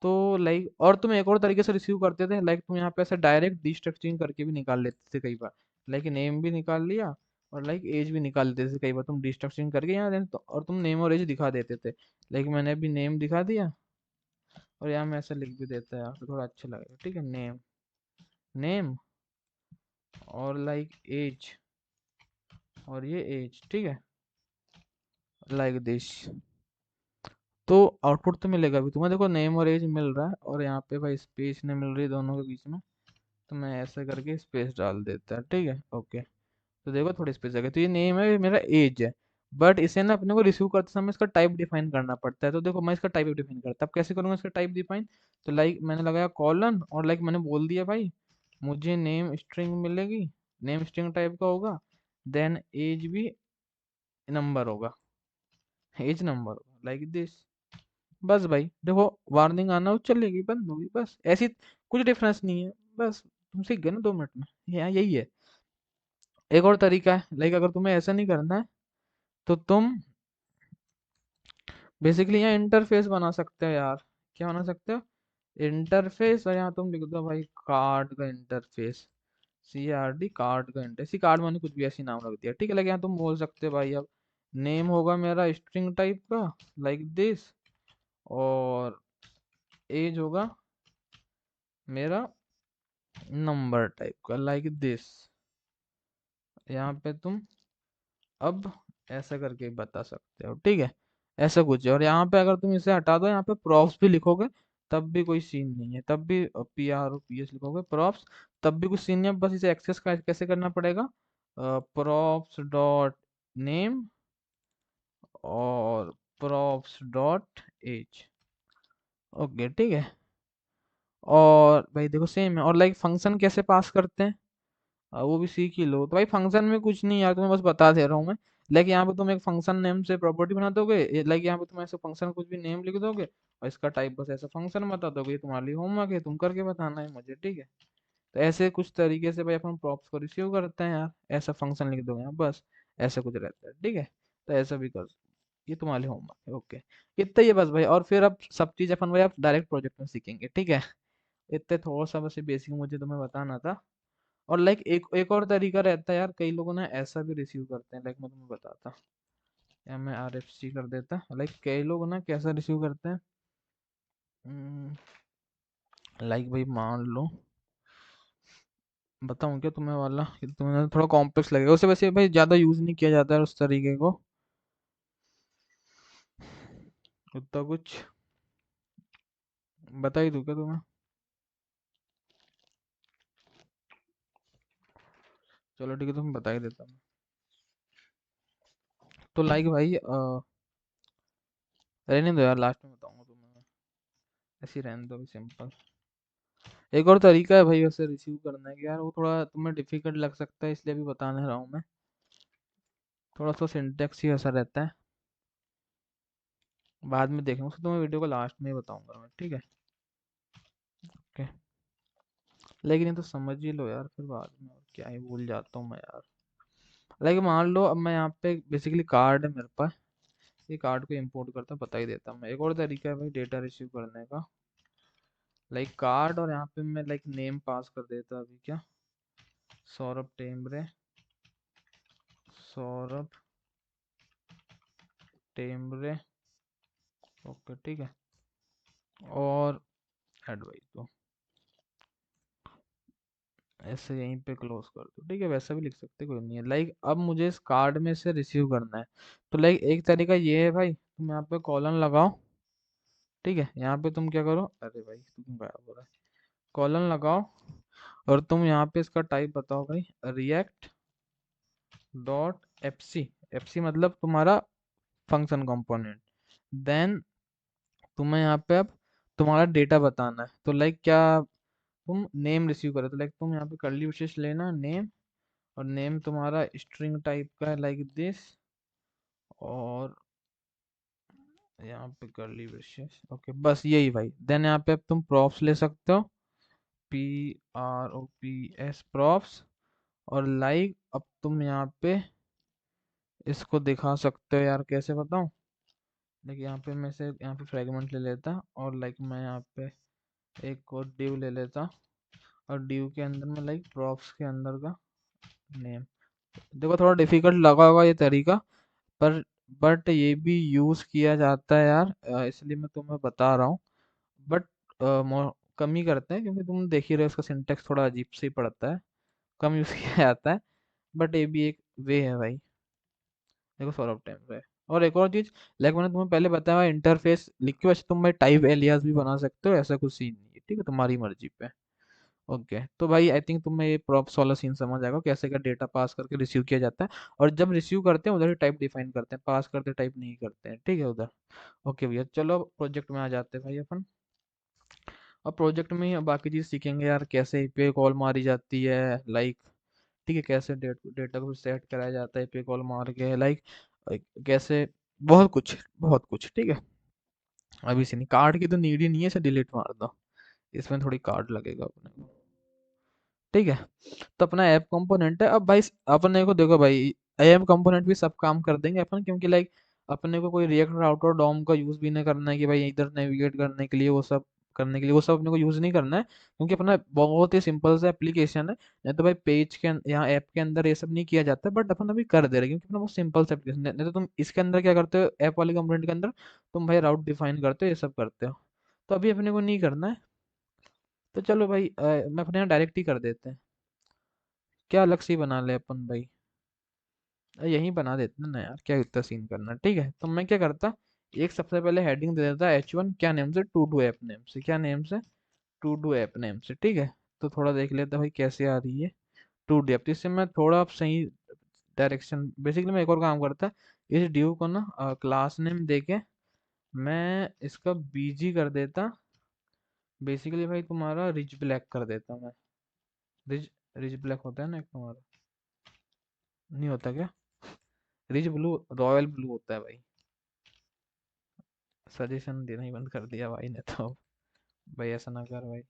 तो लाइक और तुम एक और तरीके से रिसीव करते थे, लाइक तुम यहाँ पे ऐसे डायरेक्ट डिस्ट्रक्टिंग करके भी निकाल लेते थे कई बार, लाइक नेम भी निकाल लिया और लाइक एज भी निकाल लेते थे कई बार तुम डिस्ट्रक्टिंग करके यहाँ और तुम नेम और एज दिखा देते थे। लाइक मैंने अभी नेम दिखा दिया और यहाँ मैं ऐसा लिख भी देता है यार, तो थोड़ा अच्छा लगेगा, ठीक है। नेम, नेम और लाइक एज, और ये एज, ठीक है, लाइक दिस। तो आउटपुट तो मिलेगा अभी तुम्हें, देखो नेम और एज मिल रहा है और यहाँ पे भाई स्पेस नहीं मिल रही दोनों के बीच में, तो मैं ऐसा करके स्पेस डाल देता है, ठीक है, ओके। तो देखो थोड़ी स्पेस आ गई, तो ये नेम है, ये मेरा एज है। बट इसे ना अपने को रिसीव करते समय इसका टाइप डिफाइन करना पड़ता है। तो देखो मैं इसका टाइप डिफाइन करता, अब कैसे करूंगा इसका टाइप डिफाइन। तो लाइक मैंने लगाया कॉलन और लाइक मैंने बोल दिया भाई मुझे नेम स्ट्रिंग मिलेगी, नेम स्ट्रिंग टाइप का होगा, देन एज भी नंबर होगा, एज नंबर होगा, लाइक दिस। बस भाई देखो वार्निंग आना वो चलेगी, बंद होगी, बस ऐसी, कुछ डिफरेंस नहीं है, बस तुम सीख गए ना 2 मिनट में, यही है। एक और तरीका है, लाइक अगर तुम्हें ऐसा नहीं करना है तो तुम बेसिकली यहाँ इंटरफेस बना सकते हो यार। क्या बना सकते हो, इंटरफेस, और यहाँ तुम लिख दो भाई कार्ड का इंटरफेस, CRD कार्ड का इंटरफेस, कार्ड मैंने कुछ भी ऐसी नाम रख दिया, ठीक है। लेकिन यहाँ तुम बोल सकते हो भाई अब नेम होगा मेरा स्ट्रिंग टाइप का, लाइक दिस, और एज होगा मेरा नंबर टाइप का, लाइक दिस। यहाँ पे तुम अब ऐसा करके बता सकते हो, ठीक है, ऐसा कुछ है। और यहाँ पे अगर तुम इसे हटा दो, यहाँ पे प्रॉप्स भी लिखोगे तब भी कोई सीन नहीं है, तब भी PROPS लिखोगे प्रॉप्स, तब भी कुछ सीन नहीं है। बस इसे एक्सेस कैसे करना पड़ेगा, प्रॉप्स डॉट नेम और प्रॉप्स डॉट एज, ओके, ठीक है। और भाई देखो सेम है, और लाइक फंक्शन कैसे पास करते हैं, वो भी सीख ही लो। तो भाई फंक्शन में कुछ नहीं यार, तुम्हें बस बता दे रहा हूँ मैं। लाइक यहाँ पे तुम एक फंक्शन नेम से प्रॉपर्टी बना दोगे, लाइक यहाँ पे तुम ऐसे फंक्शन कुछ भी नेम लिख दोगे और इसका टाइप बस ऐसा फंक्शन बता दोगे, ये तुम्हारे लिए होमवर्क है, तुम करके बताना है मुझे, ठीक है। तो ऐसे कुछ तरीके से भाई अपन प्रॉप्स को रिसीव करते हैं यार, ऐसा फंक्शन लिख दोगे यहाँ बस, ऐसा कुछ रहता है, ठीक है। तो ऐसा भी कर, ये तुम्हारे लिए होमवर्क है, ओके। इतना ही है बस भाई, और फिर अब सब चीज अपन भाई आप डायरेक्ट प्रोजेक्ट में सीखेंगे, ठीक है। इतने थोड़ा सा बस बेसिक मुझे तुम्हें बताना था। और लाइक एक एक और तरीका रहता है यार, कई लोगों ने ऐसा भी रिसीव करते हैं, लाइक मैं तुम्हें बताता, या मैं RFC कर देता, लाइक कई लोग ना कैसा रिसीव करते हैं, लाइक भाई मान लो, बताऊं क्या तुम्हें वाला, कि तुम्हें थोड़ा कॉम्प्लेक्स लगेगा, उसे वैसे भाई ज्यादा यूज नहीं किया जाता है उस तरीके को, उतना कुछ बता ही दूं क्या तुम्हें। चलो ठीक है, तुम्हें बता ही देता हूँ। तो लाइक भाई रहने दो यार, लास्ट में बताऊंगा तुम्हें, ऐसे ही रहने दो अभी, सिंपल। एक और तरीका है भाई वैसे रिसीव करने का यार, वो थोड़ा तुम्हें डिफिकल्ट लग सकता है, इसलिए भी बताने रहा हूँ मैं। थोड़ा सा सिंटेक्स ही ऐसा रहता है, बाद में देखेंगे उसको, तो मैं वीडियो को लास्ट में ही बताऊंगा मैं, ठीक है, ओके। लेकिन ये तो समझ ही लो यार, फिर बाद में और क्या ही भूल जाता हूँ मैं यार। लेकिन मान लो अब मैं यहाँ पे बेसिकली कार्ड है मेरे पास, ये कार्ड को इंपोर्ट करता बता ही देता हूँ मैं। एक और तरीका है भाई डेटा रिसीव करने का, लाइक कार्ड, और यहाँ पे मैं लाइक नेम पास कर देता अभी, क्या सौरभ टेम्बरे, सौरभ टेम्बरे। ओके ठीक है। और एडवाइस दो, ऐसे यहीं पे क्लोज कर दो, ठीक है। वैसा भी लिख सकते, कोई नहीं है। लाइक अब मुझे इस कार्ड में से रिसीव करना है, तो लाइक एक तरीका ये है भाई, तुम यहाँ पे कॉलन लगाओ, ठीक है। यहाँ पे तुम क्या करो, अरे भाई तुम गायब हो रहा है, कॉलन लगाओ, और तुम यहाँ पे इसका टाइप बताओ भाई, रिएक्ट डॉट एफसी। एफसी मतलब तुम्हारा फंक्शन कंपोनेंट। देन तुम्हें यहाँ पे अब तुम्हारा डेटा बताना है, तो लाइक क्या तुम नेम रिसीव करे, तो लाइक तुम यहाँ पे कर्ली विशेष लेना नेम, और नेम तुम्हारा स्ट्रिंग टाइप का है लाइक दिस, और यहाँ पे कर्ली ब्रेसेस, ओके बस यही भाई। देन यहाँ पे अब तुम प्रॉप्स ले सकते हो, PROPS प्रॉप्स, और लाइक अब तुम यहाँ पे इसको दिखा सकते हो यार, कैसे बताऊँ। देखिए यहाँ पे मैं से यहाँ पे फ्रेगमेंट ले लेता, और लाइक मैं यहाँ पे एक और डिव ले लेता, और डिव के अंदर में लाइक प्रॉप्स के अंदर का नेम। देखो थोड़ा डिफिकल्ट लगा होगा ये तरीका, पर बट ये भी यूज किया जाता है यार, इसलिए मैं तुम्हें बता रहा हूँ। बट कम ही करते हैं, क्योंकि तुम देख ही रहे हो उसका सिंटेक्स थोड़ा अजीब से ही पड़ता है, कम यूज किया जाता है। बट ये भी एक वे है भाई। देखो सौरभ टाइम पे, और एक और चीज, लाइक मैंने तुम्हें पहले बताया इंटरफेस लिख के, वैसे तुम भाई टाइप एलियास भी बना सकते हो, ऐसा कुछ सीन नहीं है, ठीक है, तुम्हारी मर्जी पे। ओके तो भाई आई थिंक तुम्हें ये प्रॉप्स वाला सीन समझ आएगा, कैसे का डेटा पास करके रिसीव किया जाता है, और जब रिसीव करते हैं उधर ही टाइप डिफाइन करते हैं, पास करते टाइप नहीं करते हैं, ठीक है उधर। ओके भैया, चलो प्रोजेक्ट में आ जाते हैं भाई अपन। अब प्रोजेक्ट में ही बाकी चीज़ सीखेंगे यार, कैसे एपीआई कॉल मारी जाती है, लाइक ठीक है, कैसे डेटा को सेट कराया जाता है एपीआई कॉल मार के, लाइक कैसे, बहुत कुछ बहुत कुछ, ठीक है। अभी से नहीं, कार्ड की तो नीड ही नहीं है, इसे डिलीट मार दो, इसमें थोड़ी कार्ड लगेगा अपने को, ठीक है। तो अपना ऐप कंपोनेंट है, अब भाई अपने को देखो भाई, ऐप कंपोनेंट भी सब काम कर देंगे अपन, क्योंकि लाइक अपने को कोई रिएक्ट राउटर डॉम का यूज भी नहीं करना है कि भाई इधर नेविगेट करने के लिए, वो सब करने के लिए वो सब अपने को यूज नहीं करना है, क्योंकि अपना बहुत ही सिंपल सा एप्लीकेशन है। नहीं तो भाई पेज के यहाँ ऐप के अंदर ये सब नहीं किया जाता, बट अपन अभी कर दे रहे हैं, क्योंकि अपना बहुत सिंपल सा एप्लीकेशन है। नहीं तो तुम इसके अंदर क्या करते हो, ऐप वाले कंपोनेंट के अंदर तुम भाई राउट डिफाइन करते हो, ये सब करते हो, तो अभी अपने को नहीं करना है। तो चलो भाई मैं अपने यहाँ डायरेक्ट ही कर देते हैं, क्या अलग से ही बना ले अपन भाई, यही बना देते हैं ना यार, क्या इतना सीन करना, ठीक है। तो मैं क्या करता, एक सबसे पहले हेडिंग दे देता H1, क्या नेम से, टू डू ऐप नेम से, क्या नेम से, टू डू ऐप नेम से, ठीक है। तो थोड़ा देख लेते हैं भाई कैसे आ रही है टू डी ऐप, इससे मैं थोड़ा अब सही डायरेक्शन, बेसिकली मैं एक और काम करता, इस ड्यू को ना क्लास नेम देके मैं इसका बीजी कर देता, बेसिकली भाई तुम्हारा रिच ब्लैक कर देता मैं, रिच रिच ब्लैक होता है ना एक तुम्हारा, नहीं होता क्या, रिच ब्लू, रॉयल ब्लू होता है भाई। सजेशन देना ही बंद कर दिया भाई ने तो, भाई ऐसा ना कर भाई,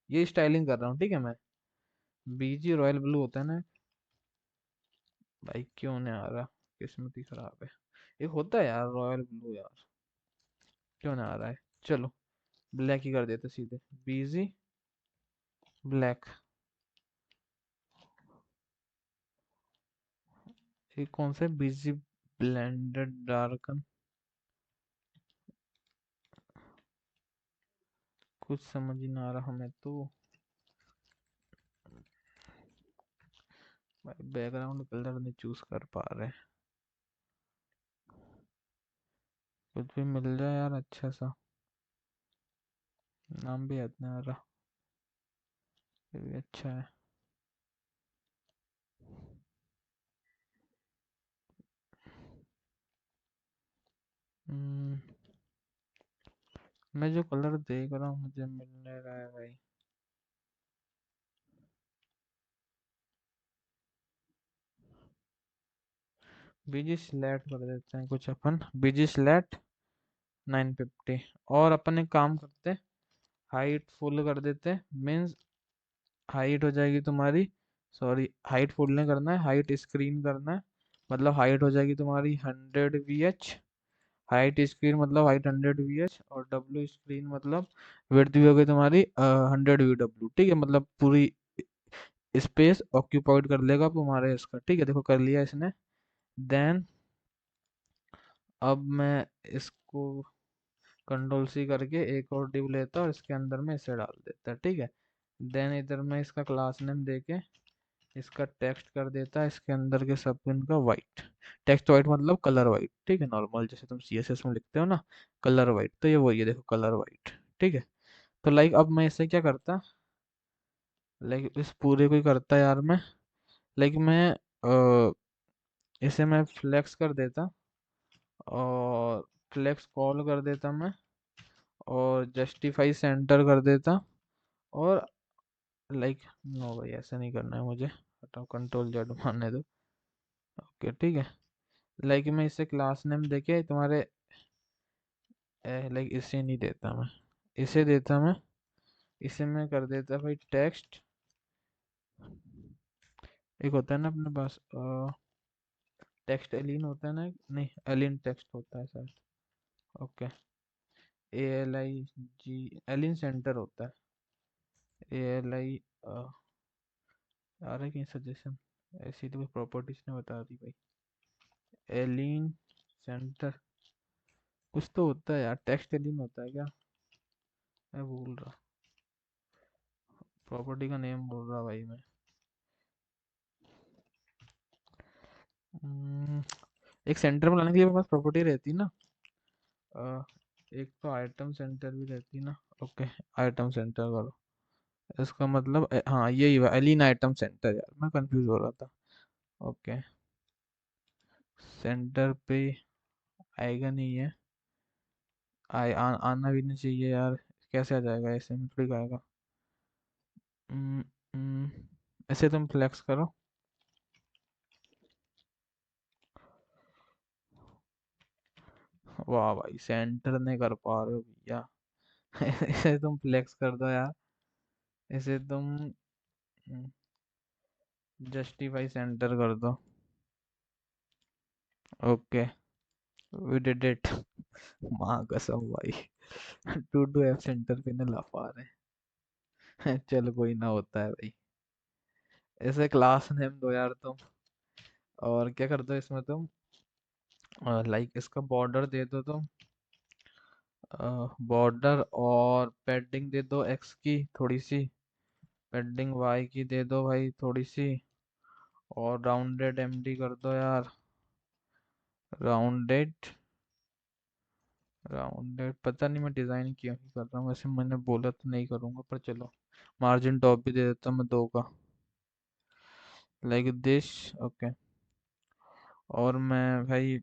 ये स्टाइलिंग कर रहा हूँ, ठीक है मैं, बीजी रॉयल ब्लू होता है ना भाई, क्यों नहीं आ रहा, किस्मत ही खराब है। एक होता है यार रॉयल ब्लू यार, क्यों ना आ रहा है। चलो ब्लैक ही कर देते सीधे, बीजी ब्लैक। ये कौन सा बीजी ब्लेंडेड डार्कन, कुछ समझ ही ना आ रहा हमें तो भाई, बैकग्राउंड कलर नहीं चूज कर पा रहे, कुछ भी मिल जाए यार अच्छा सा, नाम भी याद नहीं आ रहा, ये भी अच्छा है। हम्म, मैं जो कलर देख रहा हूँ मुझे मिल नहीं रहा है भाई, बीजी स्लैट कर देते हैं कुछ अपन, बीजी स्लैट 950, और अपन एक काम करते, हाइट फुल कर देते, मीन्स हाइट हो जाएगी तुम्हारी, सॉरी हाइट फुल नहीं करना है, हाइट स्क्रीन करना है, मतलब हाइट हो जाएगी तुम्हारी 100 VH, हाइट स्क्रीन मतलब हाइट 100 VH, और डब्ल्यू स्क्रीन मतलब विड्थ भी हो गई तुम्हारी 100 VW, ठीक है, मतलब पूरी स्पेस ऑक्यूपाइड कर लेगा तुम्हारे इसका, ठीक है, देखो कर लिया इसने। देन अब मैं इसको कंट्रोल सी करके एक और डिव लेता और इसके अंदर में इसे डाल देता, ठीक है। देन इधर मैं इसका क्लास नेम देके इसका टेक्स्ट कर देता इसके अंदर के सब इनका वाइट। टेक्स्ट वाइट मतलब कलर वाइट, ठीक है, नॉर्मल जैसे तुम सीएसएस में लिखते हो ना, कलर वाइट, तो ये वही है, देखो कलर वाइट, ठीक है। तो लाइक अब मैं इसे क्या करता, लाइक इस पूरे को ही करता यार मैं, लाइक मैं इसे मैं फ्लेक्स कर देता और फ्लेक्स कॉल कर देता मैं, और जस्टिफाई सेंटर कर देता, और लाइक नो भाई ऐसा नहीं करना है मुझे, हटाओ कंट्रोल जेड मारने दो। ओके ठीक है, लाइक मैं इसे क्लास नेम देके तुम्हारे लाइक इसे नहीं देता मैं, इसे देता मैं, इसे मैं कर देता भाई टेक्स्ट। एक होता है ना अपने पास टेक्स्ट एलिन होता है ना नहीं एलिन टेक्स्ट होता है शायद। ओके, ALIG एलिन सेंटर होता है, ALI आ रहा है कहीं सजेशन, ऐसी तो कोई प्रॉपर्टीज ने बता दी भाई। एलिन सेंटर कुछ तो होता है यार, टेक्स्ट एलिन होता है क्या, मैं भूल रहा, प्रॉपर्टी का नेम बोल रहा भाई मैं। हम्म, एक सेंटर बनाने के लिए मेरे पास प्रॉपर्टी रहती ना, अ, एक तो आइटम सेंटर भी रहती ना। ओके, आइटम सेंटर करो, इसका मतलब हाँ यही हुआ एलिन आइटम सेंटर, यार मैं कंफ्यूज हो रहा था। ओके, सेंटर पे आएगा नहीं है, आना भी नहीं चाहिए यार, कैसे आ जाएगा, ऐसे में थोड़ी आएगा। हम्म, हम्म, ऐसे तुम फ्लेक्स करो, वाह भाई सेंटर नहीं कर पा रहे हो भैया। ऐसे तुम फ्लेक्स कर दो यार, ऐसे तुम जस्टिफाई सेंटर कर दो। Okay, we did it. माँ कसम भाई, टू टू एफ सेंटर पे ना लफा रहे हैं। चल कोई ना, होता है भाई। ऐसे क्लास नेम दो यार तुम, और क्या कर दो इसमें तुम, लाइक इसका बॉर्डर दे दो तुम, बॉर्डर और पैडिंग दे दो एक्स की थोड़ी सी, पैडिंग वाई की दे दो भाई थोड़ी सी, और राउंडेड एमडी कर दो यार, राउंडेड, राउंडेड पता नहीं मैं डिजाइन क्यों ही कर रहा हूँ, वैसे मैंने बोला तो नहीं करूँगा पर चलो। मार्जिन टॉप भी दे देता हूँ मैं 2 का, लाइक दिस। ओके, और मैं भाई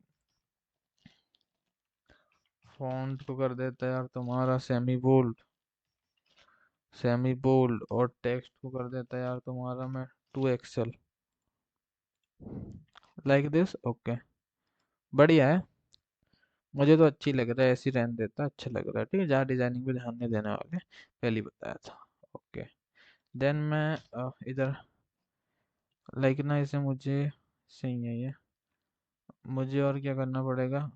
फॉन्ट को कर देता यार तुम्हारा सेमी बोल्ड, सेमी बोल्ड, और टेक्स्ट को कर देता यार तुम्हारा मैं 2XL, लाइक दिस। ओके, बढ़िया है, मुझे तो अच्छी लग रहा है, ऐसी रहने देता, अच्छा लग रहा है, ठीक है, ज़्यादा डिजाइनिंग पे ध्यान नहीं देने वाले, पहले ही बताया था। ओके, देन मैं इधर लाइक ना इसे मुझे, सही है ये, मुझे और क्या करना पड़ेगा,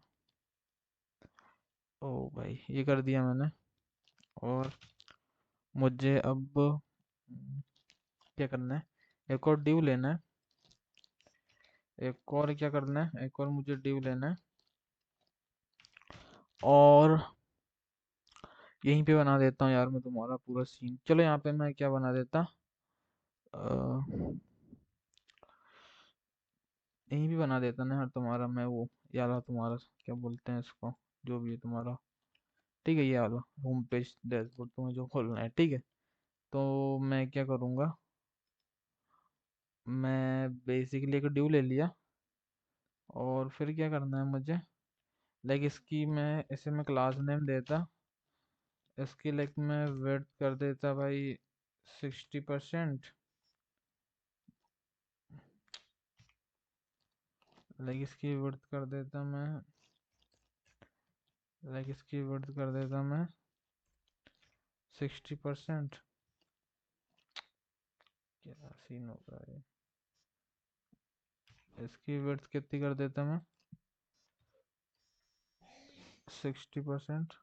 ओ भाई ये कर दिया मैंने, और मुझे अब क्या करना है, एक और डिव लेना है, एक और क्या करना है, एक और मुझे डिव लेना है, और यहीं पे बना देता हूँ यार मैं तुम्हारा पूरा सीन, चलो यहाँ पे मैं क्या बना देता, अ, यहीं भी बना देता ना यार तुम्हारा मैं वो, यार तुम्हारा क्या बोलते हैं इसको, जो भी है तुम्हारा, ठीक है, ये वाला होम पेज डैशबोर्ड तुम्हें जो खोलना है, ठीक है। तो मैं क्या करूँगा, मैं बेसिकली एक ड्यू ले लिया, और फिर क्या करना है मुझे, लाइक इसकी मैं इसे मैं क्लास नेम देता, इसकी लाइक मैं वेट कर देता भाई 60%, लाइक इसकी वर्थ कर देता मैं, लाइक इसकी वर्थ कर देता मैं 60%, क्या सीन हो रहा है, इसकी वर्थ कितनी कर देता मैं 60%,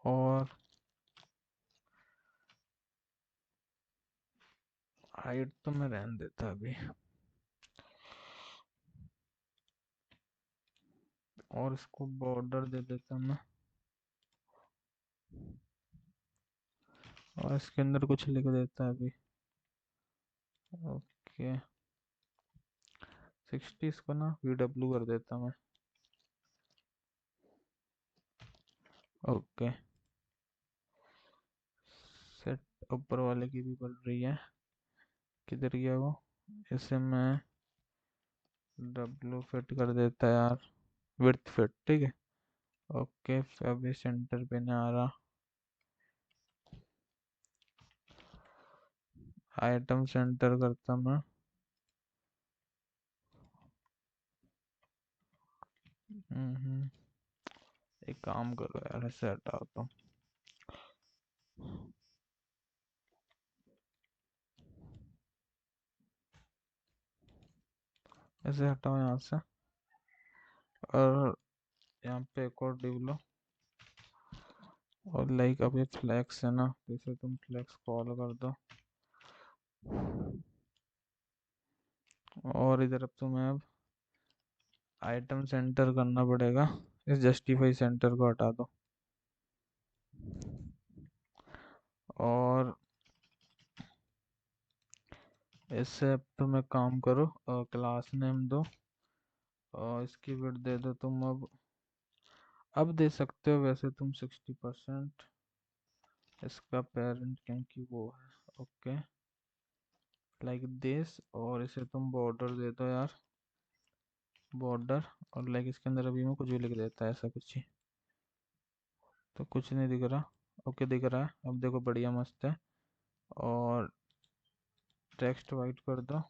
और हाइट तो मैं रहने देता अभी, और इसको बॉर्डर दे देता मैं, और इसके अंदर कुछ लिख देता अभी। ओके, 60 इसको ना VW कर देता मैं। ओके, सेट ऊपर वाले की भी बढ़ रही है, किधर गया वो? इसे मैं W फिट कर देता यार, विड्थ फिट, ठीक है। ओके, अभी सेंटर पे नहीं आ रहा। आइटम सेंटर करता मैं। हम्म, एक काम करो यार, ऐसे हटाओ तो। ऐसे हटाओ यहाँ से, और यहाँ पे एक और डिव लो, और लाइक अब ये फ्लैक्स है ना, तो इसे तुम फ्लैक्स कॉल कर दो। और इधर अब तुम्हें अब आइटम सेंटर करना पड़ेगा, इस जस्टिफाई सेंटर को हटा दो। और इससे अब तुम एक काम करो, क्लास नेम दो, और इसकी विड्थ दे दो तुम अब दे सकते हो वैसे तुम 60%, इसका पेरेंट क्योंकि वो है। ओके, लाइक दिस, और इसे तुम बॉर्डर दे दो यार, बॉर्डर। और लाइक इसके अंदर अभी मैं कुछ भी लिख देता है, ऐसा कुछ ही, तो कुछ नहीं दिख रहा। ओके, दिख रहा है अब, देखो बढ़िया मस्त है। और टेक्स्ट वाइट कर दो।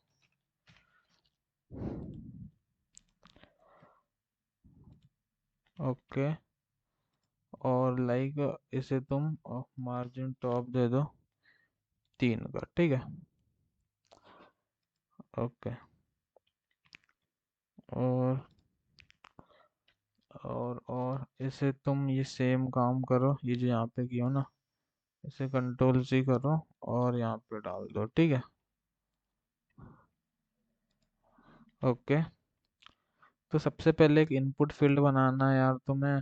ओके, और लाइक इसे तुम मार्जिन टॉप दे दो 3 का, ठीक है। ओके, और और इसे तुम ये सेम काम करो, ये जो यहाँ पे किया हो ना, इसे कंट्रोल C करो और यहाँ पे डाल दो, ठीक है। ओके, तो सबसे पहले एक इनपुट फील्ड बनाना है यार तुम्हें,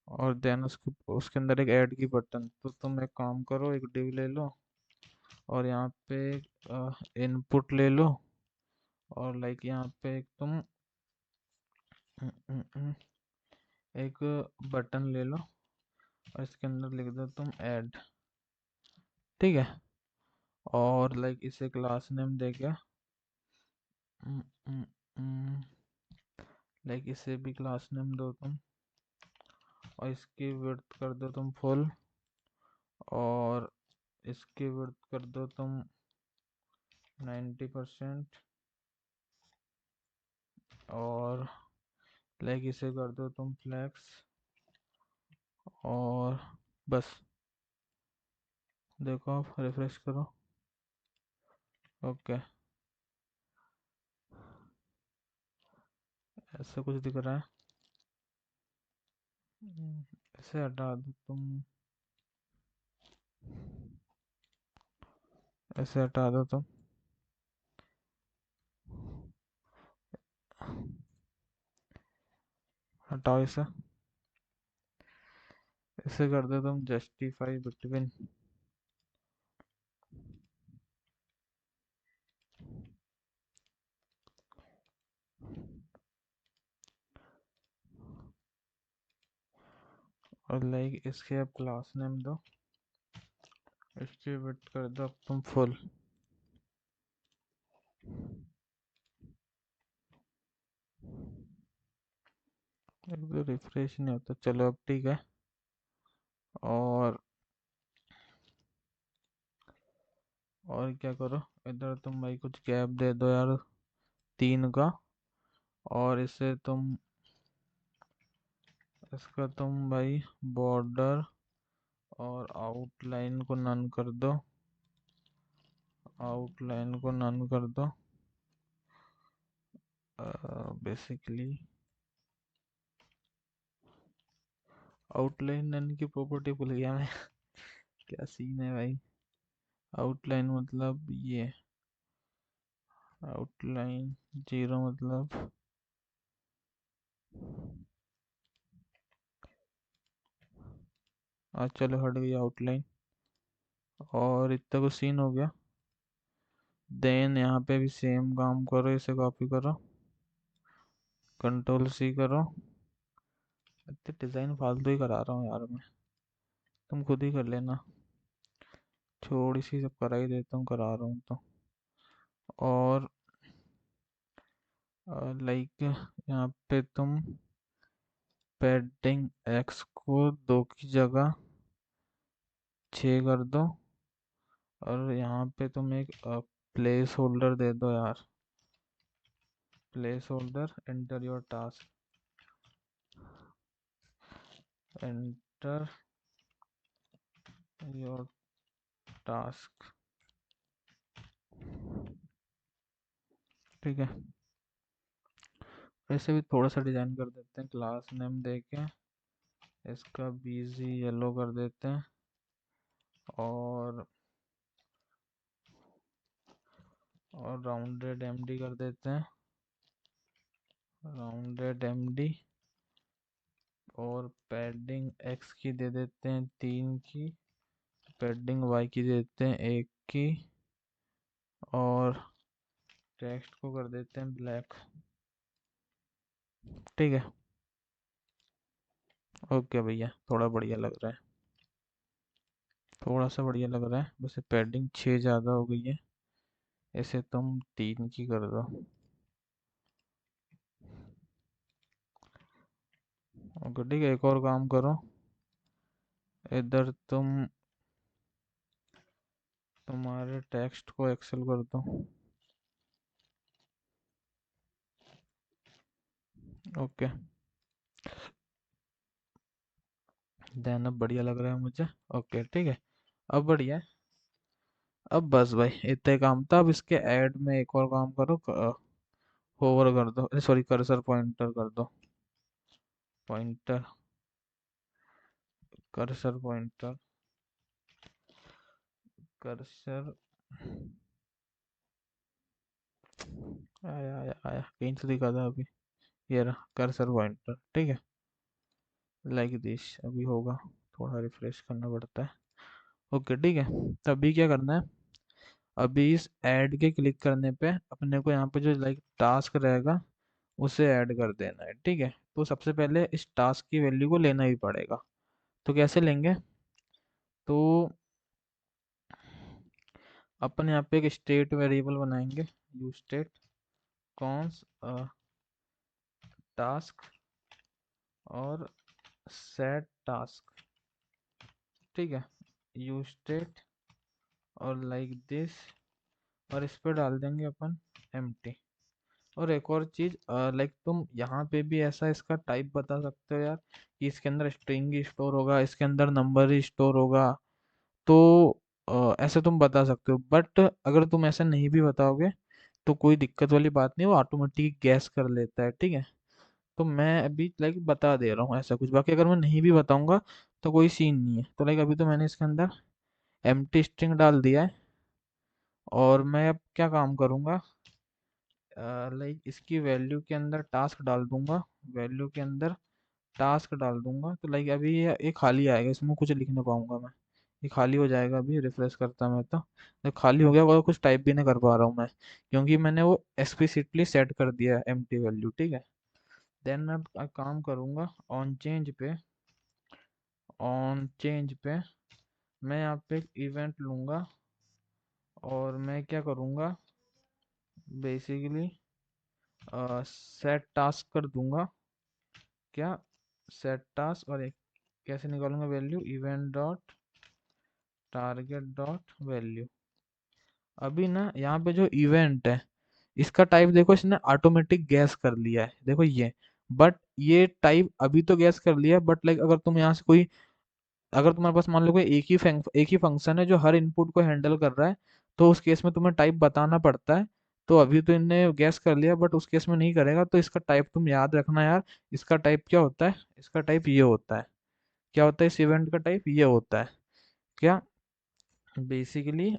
और देन उसके उसके अंदर एक ऐड की बटन। तो तुम एक काम करो, एक डिव ले लो, और यहाँ पे इनपुट ले लो, और लाइक यहाँ पे एक तुम एक बटन ले लो, और इसके अंदर लिख दो तुम ऐड, ठीक है। और लाइक इसे क्लास नेम दे के, लाइक इसे भी क्लास नेम दो तुम, और इसकी विड्थ कर दो तुम फुल, और इसकी विड्थ कर दो तुम 90%, और लाइक इसे कर दो तुम फ्लैक्स, और बस। देखो, आप रिफ्रेश करो। ओके, ऐसा कुछ दिख रहा है। ऐसे हटा दो तुम, ऐसे हटा दो तुम, हटाओ इसे। इसे कर दो तुम जस्टिफाई बिटवीन, और लाइक इसके अब क्लास नेम दो, इसकी विड्थ कर दो अब तुम फुल। एक तो रिफ्रेश नहीं होता, चलो अब ठीक है। और और क्या करो, इधर तुम भाई कुछ गैप दे दो यार, 3 का। और इसे तुम, इसका तुम भाई बॉर्डर और आउटलाइन को नन कर दो, आउटलाइन को नन कर दो। बेसिकली आउटलाइन नन की प्रॉपर्टी भूल गया मैं। क्या सीन है भाई। आउटलाइन मतलब ये, आउटलाइन जीरो मतलब, आज चलो हट गई आउटलाइन। और इतना कुछ सीन हो गया। देन यहाँ पे भी सेम काम करो, इसे कॉपी करो, कंट्रोल सी करो। इतने डिज़ाइन फालतू ही करा रहा हूँ यार मैं, तुम खुद ही कर लेना। थोड़ी सी सब करा ही देता हूँ, करा रहा हूँ तो। और लाइक यहाँ पे तुम पैडिंग एक्स को 2 की जगह 6 कर दो। और यहाँ पे तुम एक प्लेस होल्डर दे दो यार, place holder enter your task, enter your task. ठीक है, वैसे भी थोड़ा सा डिजाइन कर देते हैं, क्लास नेम दे के इसका बीजी येलो कर देते हैं। और राउंडेड एमडी कर देते हैं, राउंडेड एमडी। और पैडिंग एक्स की दे देते हैं 3 की, पैडिंग वाई की दे देते हैं 1 की। और टेक्स्ट को कर देते हैं ब्लैक। ठीक है, ओके भैया, थोड़ा बढ़िया लग रहा है, थोड़ा सा बढ़िया लग रहा है। बस पैडिंग 6 ज़्यादा हो गई है, इसे तुम 3 की कर दो। ओके ठीक है, एक और काम करो, इधर तुम तुम्हारे टेक्स्ट को एक्सेल कर दो। ओके, देन अब बढ़िया लग रहा है मुझे। ओके ठीक है, अब बढ़िया है। अब बस भाई इतना ही काम था। अब इसके ऐड में एक और काम करो, होवर कर दो, सॉरी कर्सर पॉइंटर कर दो, पॉइंटर, कर्सर पॉइंटर, कर्सर। आया आया आया, कहीं से दिखा था अभी, ये रहा कर्सर पॉइंटर। ठीक है, लाइक दिस अभी होगा, थोड़ा रिफ्रेश करना पड़ता है। ओके ठीक है, तभी क्या करना है, अभी इस ऐड के क्लिक करने पे अपने को यहाँ पे जो लाइक टास्क रहेगा उसे ऐड कर देना है। ठीक है, तो सबसे पहले इस टास्क की वैल्यू को लेना ही पड़ेगा। तो कैसे लेंगे, तो अपन यहाँ पे एक स्टेट वेरिएबल बनाएंगे, यू स्टेट कॉन्स टास्क और सेट टास्क। ठीक है, यू स्टेट और लाइक दिस, और इस पे डाल देंगे अपन एम्प्टी। और एक और चीज, लाइक तुम यहाँ पे भी ऐसा इसका टाइप बता सकते हो यार, कि इसके अंदर स्ट्रिंग ही स्टोर होगा, इसके अंदर नंबर ही स्टोर होगा। तो ऐसे तुम बता सकते हो, बट अगर तुम ऐसा नहीं भी बताओगे तो कोई दिक्कत वाली बात नहीं, वो ऑटोमेटिक गैस कर लेता है। ठीक है, तो मैं अभी लाइक बता दे रहा हूँ ऐसा कुछ, बाकी अगर मैं नहीं भी बताऊंगा तो कोई सीन नहीं है। तो लाइक अभी तो मैंने इसके अंदर एम्प्टी स्ट्रिंग डाल दिया है। और मैं अब क्या काम करूँगा, लाइक इसकी वैल्यू के अंदर टास्क डाल दूंगा, वैल्यू के अंदर टास्क डाल दूंगा। तो लाइक अभी ये खाली आएगा, इसमें कुछ लिख नहीं पाऊंगा मैं, ये खाली हो जाएगा। अभी रिफ्रेश करता मैं तो खाली हो गया, और कुछ टाइप भी नहीं कर पा रहा हूँ मैं, क्योंकि मैंने वो एक्सप्लिसिटली सेट कर दिया है एम्प्टी वैल्यू। ठीक है, देन मैं अब काम करूँगा ऑन चेंज पे, ऑन चेंज पे मैं यहाँ पे एक इवेंट लूँगा, और मैं क्या करूँगा, बेसिकली सेट टास्क कर दूंगा। क्या, सेट टास्क, और एक कैसे निकालूंगा value, event dot target dot value. अभी ना यहाँ पे जो इवेंट है इसका टाइप देखो, इसने ऑटोमेटिक गैस कर लिया है, देखो ये। बट ये टाइप अभी तो गैस कर लिया, बट लाइक अगर तुम यहाँ से कोई, अगर तुम्हारे पास मान लो कोई एक ही फंक्शन है जो हर इनपुट को हैंडल कर रहा है, तो उस केस में तुम्हें टाइप बताना पड़ता है। तो अभी तो इनने गैस कर लिया, बट उस केस में नहीं करेगा, तो इसका टाइप तुम याद रखना यार। इसका टाइप क्या होता है, इसका टाइप ये होता है। क्या होता है इस इवेंट का टाइप? ये होता है क्या, basically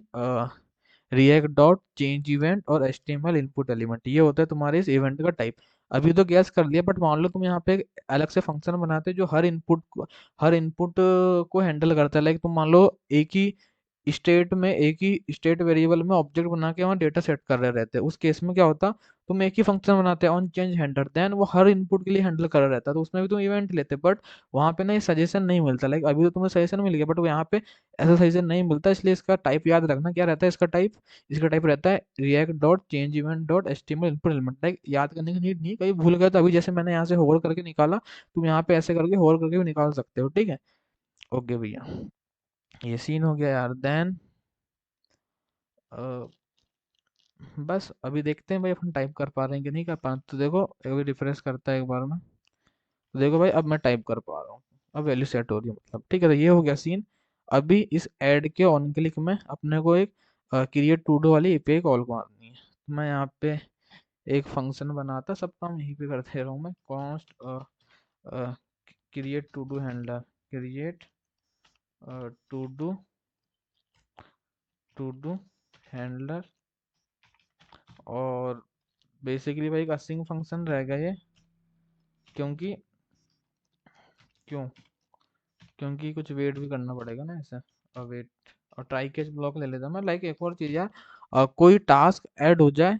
react dot change event और एचटीएमएल इनपुट एलिमेंट, ये होता है तुम्हारे इस इवेंट का टाइप। अभी तो गैस कर लिया, बट मान लो तुम यहाँ पे एक अलग से फंक्शन बनाते हो जो हर इनपुट को हैंडल करता है। लाइक तुम मान लो एक ही स्टेट वेरिएबल में ऑब्जेक्ट बना के वहाँ डेटा सेट कर रहे रहते हैं। उस केस में क्या होता, तुम एक ही फंक्शन बनाते हैं ऑन चेंज हैंडलर, देन वो हर इनपुट के लिए हैंडल कर रहा रहता है, तो उसमें भी तुम इवेंट लेते, बट वहाँ पे ना ये सजेशन नहीं मिलता। लाइक अभी तो तुम्हें सजेशन मिल गया, बट यहाँ पे ऐसा सजेशन नहीं मिलता। इसलिए इसका टाइप याद रखना, क्या रहता है इसका टाइप? इसका टाइप रहता है react dot change event dot HTML input element. Like याद करने की नीड नहीं, कहीं भूल गए तो अभी जैसे मैंने यहाँ से होवर करके निकाला, तुम यहाँ पे ऐसे करके होवर करके भी निकाल सकते हो, ठीक है। ओके भैया, ये सीन हो गया यार। देन बस अभी देखते हैं भाई अपन टाइप कर पा रहे हैं कि नहीं कर पा रहे। तो देखो अभी रिफ्रेश करता है एक बार में, तो देखो भाई अब मैं टाइप कर पा रहा हूँ, अब वैल्यू सेट हो रही है मतलब, ठीक है। तो ये हो गया सीन। अभी इस ऐड के ऑन क्लिक में अपने को एक क्रिएट टू डू वाली एपीआई कॉल मारनी है। तो मैं यहाँ पे एक फंक्शन बनाता, सब काम यहीं पे करते रहा हूँ मैं। Const create to do handler, create to do to do handler, और बेसिकली भाई एक असिंग फंक्शन रहेगा ये, क्योंकि क्यों क्योंकि कुछ वेट भी करना पड़ेगा ना ऐसा। और वेट, और ट्राई कैच ब्लॉक ले लेता मैं। लाइक एक और चीज़ यार, कोई टास्क ऐड हो जाए,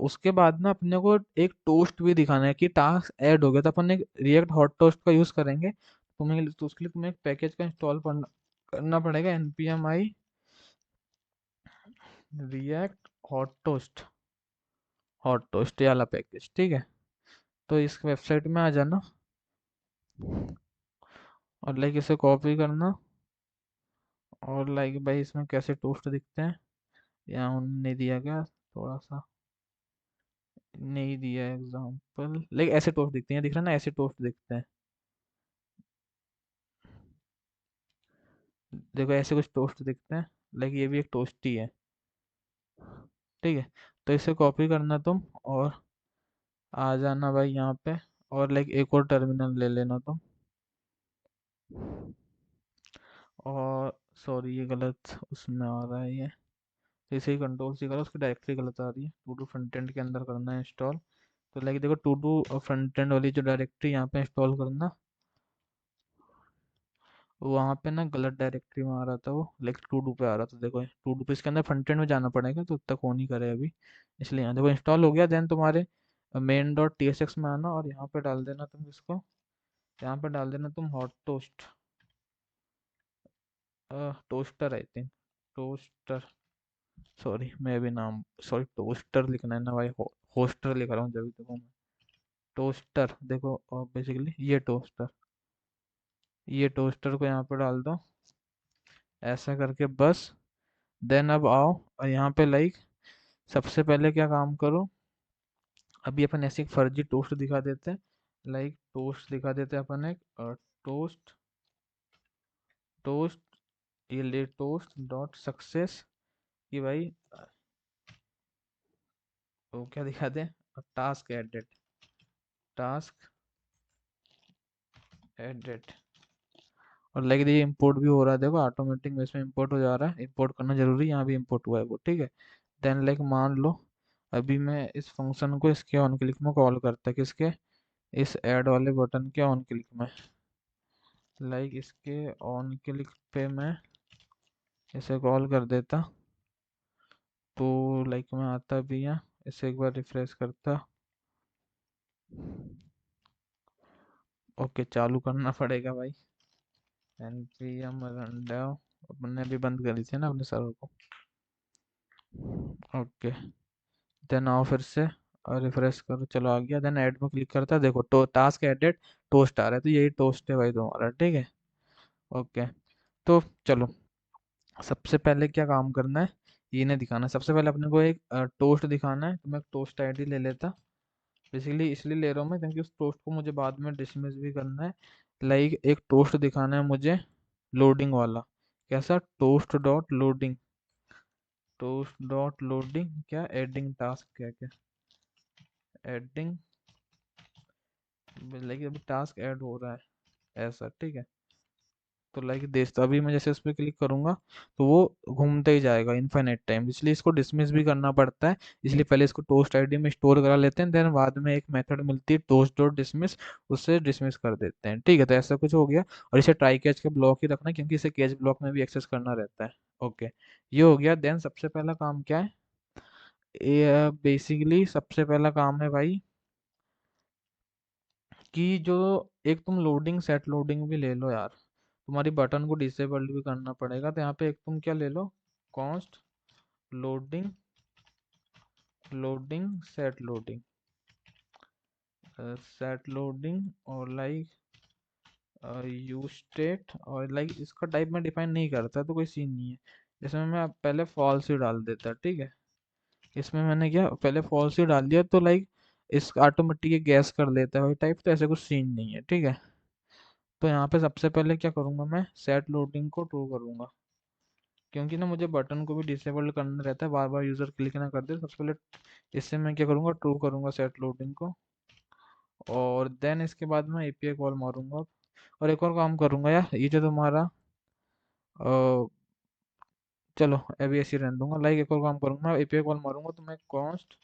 उसके बाद ना अपने को एक टोस्ट भी दिखाना है कि टास्क ऐड हो गया, तो अपन एक रिएक्ट हॉट टोस्ट का यूज़ करेंगे। तुम्हें तो उसके लिए तुम्हें एक पैकेज का इंस्टॉल करना पड़ेगा, npm i react hot toast ये वाला पैकेज, ठीक है। तो इस वेबसाइट में आ जाना, और लाइक इसे कॉपी करना, और लाइक भाई इसमें कैसे टोस्ट दिखते हैं, यहाँ उन्होंने दिया गया थोड़ा सा, नहीं दिया एग्जांपल। लाइक ऐसे टोस्ट दिखते हैं, दिख रहा है ना, ऐसे टोस्ट दिखते हैं। देखो ऐसे कुछ टोस्ट दिखते हैं, लाइक ये भी एक टोस्ट ही है, ठीक है। तो इसे कॉपी करना तुम, और आ जाना भाई यहाँ पे, और लाइक एक और टर्मिनल ले लेना तुम, और सॉरी ये गलत उसमें आ रहा है ये, तो इसे ही कंट्रोल सी करो, उसकी डायरेक्टरी गलत आ रही है। टू डू फ्रंट एंड के अंदर करना है इंस्टॉल। तो लाइक देखो टू डू फ्रंट एंड वाली जो डायरेक्टरी यहाँ पे इंस्टॉल करना, वहाँ पे ना गलत डायरेक्टरी में आ रहा था वो, लाइक टू डू पे आ रहा था। देखो टू डू पे इसके अंदर फ्रंट एंड में जाना पड़ेगा, तो तब तक हो नहीं करे अभी, इसलिए यहाँ देखो इंस्टॉल हो गया। देन तुम्हारे main dot T S x में आना, और यहाँ पे डाल देना तुम इसको, यहाँ पे डाल देना तुम hot toast, toaster I think, toaster, sorry मैं भी नाम, सॉरी टोस्टर लिखना है ना भाई, होस्टर लिख रहा हूँ जब देखो मैं, टोस्टर देखो, बेसिकली ये टोस्टर को यहाँ पे डाल दो, ऐसा करके बस। देन अब आओ और यहाँ पे लाइक सबसे पहले क्या काम करो, अभी अपन ऐसे एक फर्जी टोस्ट दिखा देते हैं। लाइक टोस्ट दिखा देते हैं अपन एक टोस्ट टोस्ट ये ले टोस्ट डॉट सक्सेस कि भाई वो क्या दिखाते हैं, टास्क एडेड, और लाइक ये इंपोर्ट भी हो रहा है, देखो ऑटोमेटिक में इसमें इंपोर्ट हो जा रहा है। इंपोर्ट करना जरूरी है, यहाँ भी इंपोर्ट हुआ है वो, ठीक है। देन लाइक मान लो अभी मैं इस फंक्शन को इसके ऑन क्लिक में कॉल करता है, किसके, इस ऐड वाले बटन के ऑन क्लिक में। लाइक इसके ऑन क्लिक पे मैं इसे कॉल कर देता, तो लाइक मैं आता भी यहाँ, इसे एक बार रिफ्रेश करता। ओके चालू करना पड़ेगा भाई, npm rundown, अपने अभी बंद करी थी ना अपने सर्वर को। ओके, देन आओ फिर से और रिफ्रेश करो, चलो आ गया। देन ऐड में क्लिक करता, देखो टास्क एडेड टोस्ट आ रहा है, तो यही टोस्ट है भाई तुम्हारा, ठीक है। ओके, तो चलो सबसे पहले क्या काम करना है, ये नहीं दिखाना है। सबसे पहले अपने को एक टोस्ट दिखाना है, तो मैं टोस्ट आईडी ले लेता। बेसिकली इसलिए ले रहा हूँ मैं क्योंकि उस टोस्ट को मुझे बाद में डिसमिस भी करना है। लाइक एक टोस्ट दिखाना है मुझे लोडिंग वाला, कैसा, टोस्ट डॉट लोडिंग क्या, एडिंग टास्क क्या क्या, एडिंग, लाइक अभी टास्क ऐड हो रहा है ऐसा, ठीक है। तो लाइक देख, अभी मैं जैसे उस पर क्लिक करूंगा तो वो घूमते ही जाएगा इनफाइनाइट टाइम, इसलिए इसको डिसमिस भी करना पड़ता है। इसलिए पहले इसको टोस्ट आईडी में स्टोर करा लेते हैं, देन बाद में एक मेथड मिलती है टोस्ट डॉट डिसमिस, उससे डिसमिस कर देते हैं। ठीक है, तो ऐसा कुछ हो गया। और इसे ट्राई कैच के ब्लॉक ही रखना, क्योंकि इसे कैच ब्लॉक में भी एक्सेस करना रहता है। ओके, ये हो गया। देन सबसे पहला काम क्या है, ये बेसिकली सबसे पहला काम है भाई कि जो एक तुम लोडिंग सेट लोडिंग भी ले लो यार, तुम्हारी बटन को डिसेबल्ड भी करना पड़ेगा। तो यहाँ पे एक तुम क्या ले लो, const loading, loading set loading, set loading, और लाइक यूज स्टेट, और लाइक इसका टाइप में डिफाइन नहीं करता तो कोई सीन नहीं है। इसमें मैं पहले फॉल्स ही डाल देता, ठीक है। इसमें मैंने क्या पहले फॉल्स ही डाल दिया, तो लाइक इस ऑटोमेटिक गैस कर लेता है वही टाइप, तो ऐसे कुछ सीन नहीं है, ठीक है। तो यहाँ पे सबसे पहले क्या करूँगा, मैं सेट लोडिंग को ट्रू करूँगा, क्योंकि ना मुझे बटन को भी डिसेबल्ड करना रहता है, बार बार यूज़र क्लिक ना कर दे। सबसे पहले इससे मैं क्या करूँगा, ट्रू करूँगा सेट लोडिंग को, और देन इसके बाद मैं एपीआई कॉल मारूंगा। और एक और काम करूँगा यार, ये जो तुम्हारा चलो अभी ऐसे ही रहने दूंगा। लाइक एक और काम करूंगा, मैं एपीआई कॉल मारूंगा तो मैं कॉन्स्ट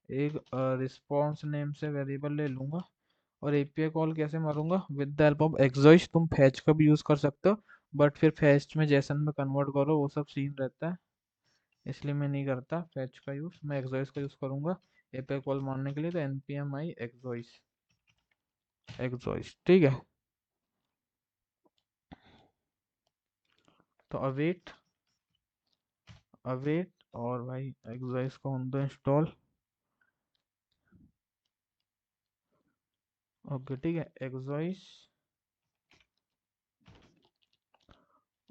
एक रिस्पॉन्स नेम से वेरिएबल ले लूंगा, और एपीआई कॉल कैसे मारूंगा, विद द हेल्प ऑफ एक्सॉइस्ट। तुम फैच का भी यूज़ कर सकते हो, बट फिर फैच में जेसन में कन्वर्ट करो, वो सब सीन रहता है, इसलिए मैं नहीं करता फैच का यूज़, मैं एक्सॉइस्ट का यूज़ करूंगा एपीआई कॉल मारने के लिए। तो npm i एक्सॉइस्ट, एक्सॉइस्ट, ठीक है। तो अवेट, अवेट, और भाई एक्सॉइस्ट को होने दो इंस्टॉल। ओके, ठीक है, एक्सॉइस्ट।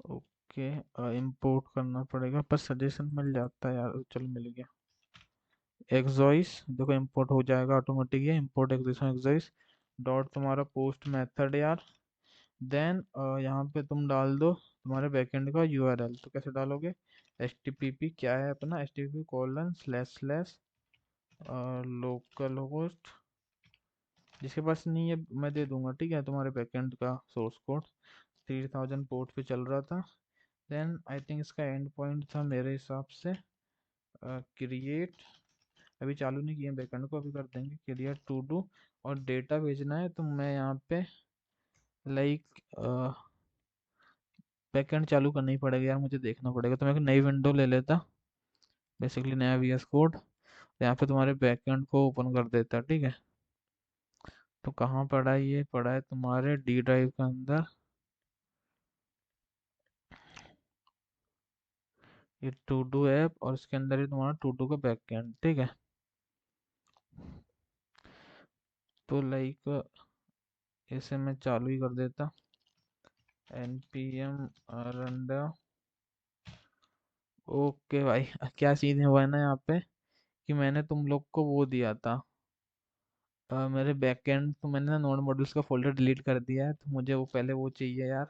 ओके, इंपोर्ट करना पड़ेगा, पर सजेशन मिल जाता है यार, चल मिल गया। एक्सॉइस देखो इंपोर्ट हो जाएगा ऑटोमेटिक, ये इंपोर्ट एक्सॉइस डॉट तुम्हारा पोस्ट मेथड यार। देन यहाँ पे तुम डाल दो तुम्हारे बैकएंड का यूआरएल। तो कैसे डालोगे, एच टी पी पी क्या है अपना, H T P P colon slash slash local host, जिसके पास नहीं है मैं दे दूंगा, ठीक है। तुम्हारे बैकएंड का सोर्स कोड 3000 पोर्ट पे चल रहा था। देन आई थिंक इसका एंड पॉइंट था मेरे हिसाब से क्रिएट, अभी चालू नहीं किए बैकएंड को, अभी कर देंगे क्रिएट टू डू। और डेटा भेजना है तो मैं यहाँ पे लाइक बैकएंड चालू करना ही पड़ेगा यार, मुझे देखना पड़ेगा। तो मैं एक नई विंडो ले लेता, बेसिकली नया वीएस कोड, यहाँ पे तुम्हारे बैकएंड को ओपन कर देता, ठीक है। तो कहाँ पड़ा है, ये पड़ा है तुम्हारे डी ड्राइव के अंदर, ये टू डू ऐप, और इसके अंदर ही तुम्हारा टू डू का बैकएंड, ठीक है। तो लाइक इसे मैं चालू ही कर देता, npm रन। ओके भाई, क्या सीन हुआ है ना यहाँ पे कि मैंने तुम लोग को वो दिया था, मेरे बैकएंड, तो मैंने ना नोड मॉड्यूल्स का फोल्डर डिलीट कर दिया है, तो मुझे वो पहले वो चाहिए यार।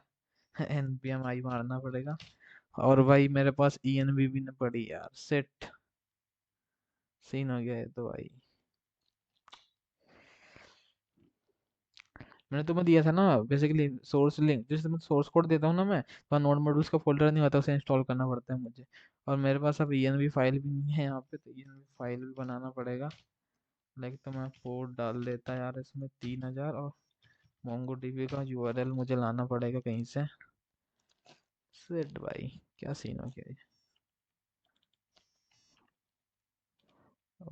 npm आई मारना पड़ेगा। और भाई मेरे पास env भी नहीं पड़ी यार, सेट सीन हो गया है तो भाई। मैंने तुम्हें दिया था ना बेसिकली सोर्स लिंक, जैसे मैं सोर्स कोड देता हूँ ना मैं, तो नोड मॉड्यूल्स का फोल्डर नहीं होता, उसे इंस्टॉल करना पड़ता है मुझे। और मेरे पास अब env फाइल भी नहीं है यहाँ पे, तो env फाइल भी बनाना पड़ेगा। लाइक तो मैं पोर्ट डाल देता यार इसमें 3000, और मोंगोडीबी का यूआरएल मुझे लाना पड़ेगा कहीं से। सेट भाई, क्या सीन हो गया ये,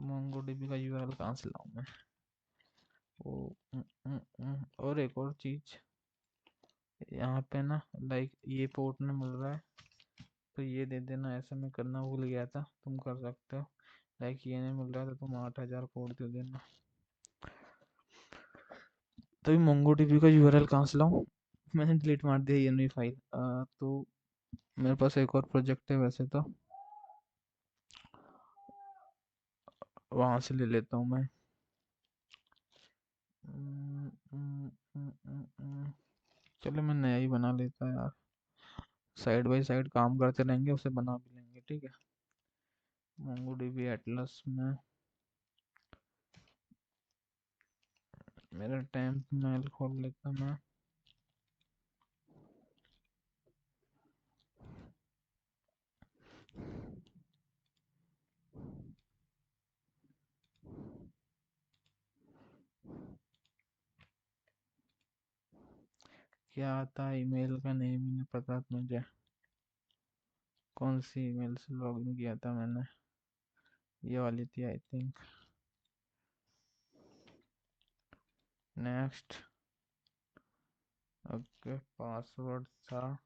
मोंगोडीबी का यूआरएल कहाँ से लाऊं मैं। ओ और एक और चीज यहाँ पे ना, लाइक ये पोर्ट नहीं मिल रहा है, तो ये दे देना, ऐसे मैं करना भूल गया था, तुम कर सकते हो। लाइक ये नहीं मिल रहा था, तुम 8000 पोर्ट दे देना। तभी मोंगो डीबी का यूआरएल कहाँ से लाऊं, मैंने डिलीट मार दिया ये फाइल। तो मेरे पास एक और प्रोजेक्ट है वैसे तो, वहां से ले लेता हूँ मैं। हम्म, हम्म, चलो मैं नया ही बना लेता यार, साइड बाय साइड काम करते रहेंगे, उसे बना भी लेंगे, ठीक है। मोंगो डीबी एटलस में मेरा टेम्प मेल खोल लेता मैं। क्या था ईमेल का नेम ही नहीं पता मुझे। कौन सी ईमेल से लॉगिन किया था मैंने? ये वाली थी I think. Next. Okay, password था।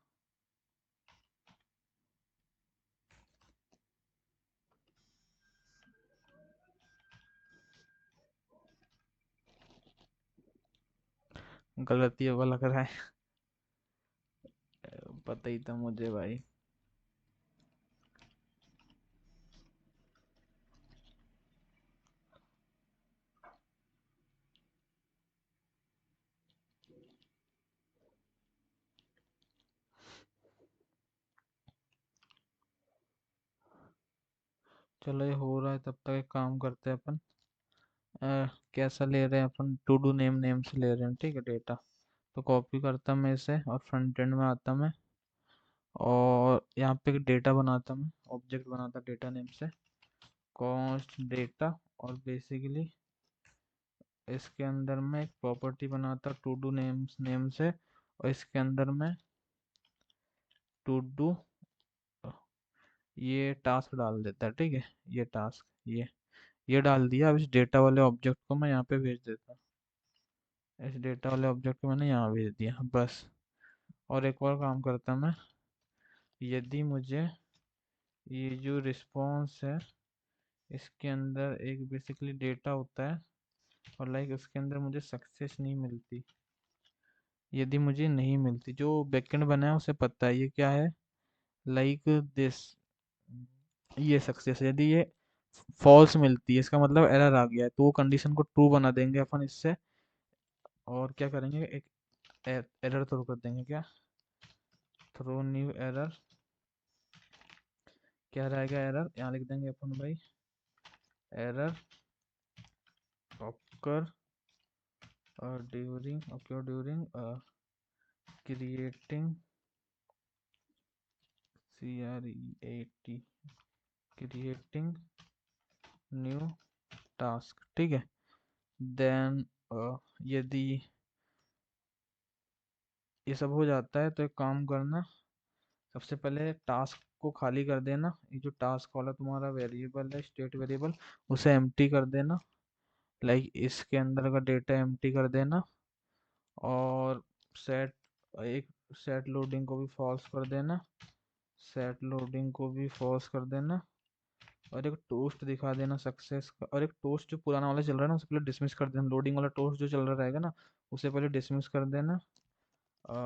गलती होगा लग रहा है। पता ही था मुझे भाई। चलो ये हो रहा है, तब तक एक काम करते हैं अपन। कैसा ले रहे हैं अपन? टू डू नेम नेम से ले रहे हैं, ठीक है, डेटा। तो कॉपी करता मैं इसे और फ्रंट एंड में आता मैं, और यहाँ पे एक डेटा बनाता मैं, ऑब्जेक्ट बनाता डेटा नेम से, कॉस्ट डेटा। और बेसिकली इसके अंदर मैं एक प्रॉपर्टी बनाता टू डू नेम्स नेम से, और इसके अंदर मैं टू डू ये टास्क डाल देता, ठीक है। ये टास्क, ये डाल दिया। अब इस डेटा वाले ऑब्जेक्ट को मैं यहाँ पे भेज देता। इस डेटा वाले ऑब्जेक्ट को मैंने यहाँ भेज दिया बस। और एक और काम करता मैं। यदि मुझे ये जो रिस्पॉन्स है, इसके अंदर एक बेसिकली डेटा होता है, और लाइक उसके अंदर मुझे सक्सेस नहीं मिलती। यदि मुझे नहीं मिलती, जो बैकएंड बना है उसे पता है ये क्या है, लाइक दिस, ये सक्सेस। यदि ये फॉल्स मिलती है, इसका मतलब एरर आ गया है, तो वो कंडीशन को ट्रू बना देंगे अपन इससे। और क्या करेंगे, एक एरर थ्रो कर देंगे। क्या? Throw new error. क्या रहेगा एरर? यहाँ लिख देंगे अपन भाई, error occur during creating, CREAT, creating new task, ठीक है। देन यदि ये सब हो जाता है तो एक काम करना, सबसे पहले टास्क को खाली कर देना। ये जो टास्क वाला तुम्हारा वेरिएबल है, स्टेट वेरिएबल, उसे एम्प्टी कर देना। लाइक इसके अंदर का डेटा एम्प्टी कर देना। और सेट एक सेट लोडिंग को भी फॉल्स कर देना। सेट लोडिंग को भी फॉल्स कर देना। और एक टोस्ट दिखा देना सक्सेस का। और एक टोस्ट जो पुराना वाला चल रहा है ना, उसे पहले डिसमिस कर देना। लोडिंग वाला टोस्ट जो चल रहा रहेगा ना, उसे पहले डिसमिस कर देना।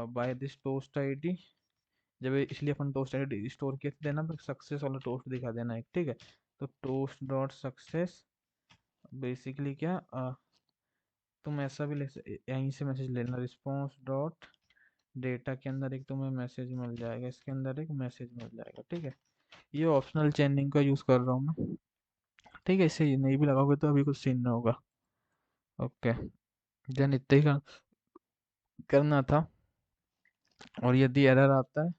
बाय दिस टोस्ट आईडी, जब इसलिए अपन टोस्ट आईडी स्टोर किए थे देना, तो सक्सेस वाला टोस्ट दिखा देना एक, ठीक है। तो टोस्ट डॉट सक्सेस, बेसिकली क्या, तुम ऐसा भी यहीं से मैसेज लेना, रिस्पॉन्स डॉट डेटा के अंदर एक तुम्हें मैसेज मिल जाएगा, इसके अंदर एक मैसेज मिल जाएगा, ठीक है। ये ऑप्शनल चेनिंग का यूज़ कर रहा हूँ मैं, ठीक है। इसे नहीं भी लगाओगे तो अभी कुछ सीन ना होगा। ओके, देन इतना ही करना था। और यदि एरर आता है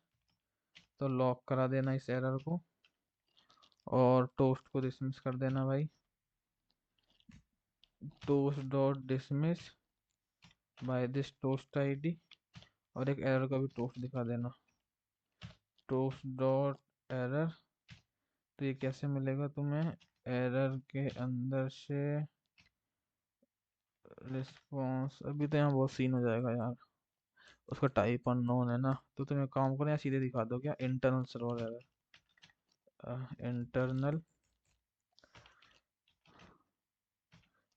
तो लॉक करा देना इस एरर को, और टोस्ट को डिसमिस कर देना भाई, toast dot dismiss by this toast ID. और एक एरर का भी टोस्ट दिखा देना, टोस्ट डॉट एरर। तो ये कैसे मिलेगा तुम्हें? एरर के अंदर से रिस्पॉन्स, अभी तो यहाँ बहुत सीन हो जाएगा यार, उसका टाइप अननोन है ना। तो तुम एक काम करो, या सीधे दिखा दो, क्या internal server error, internal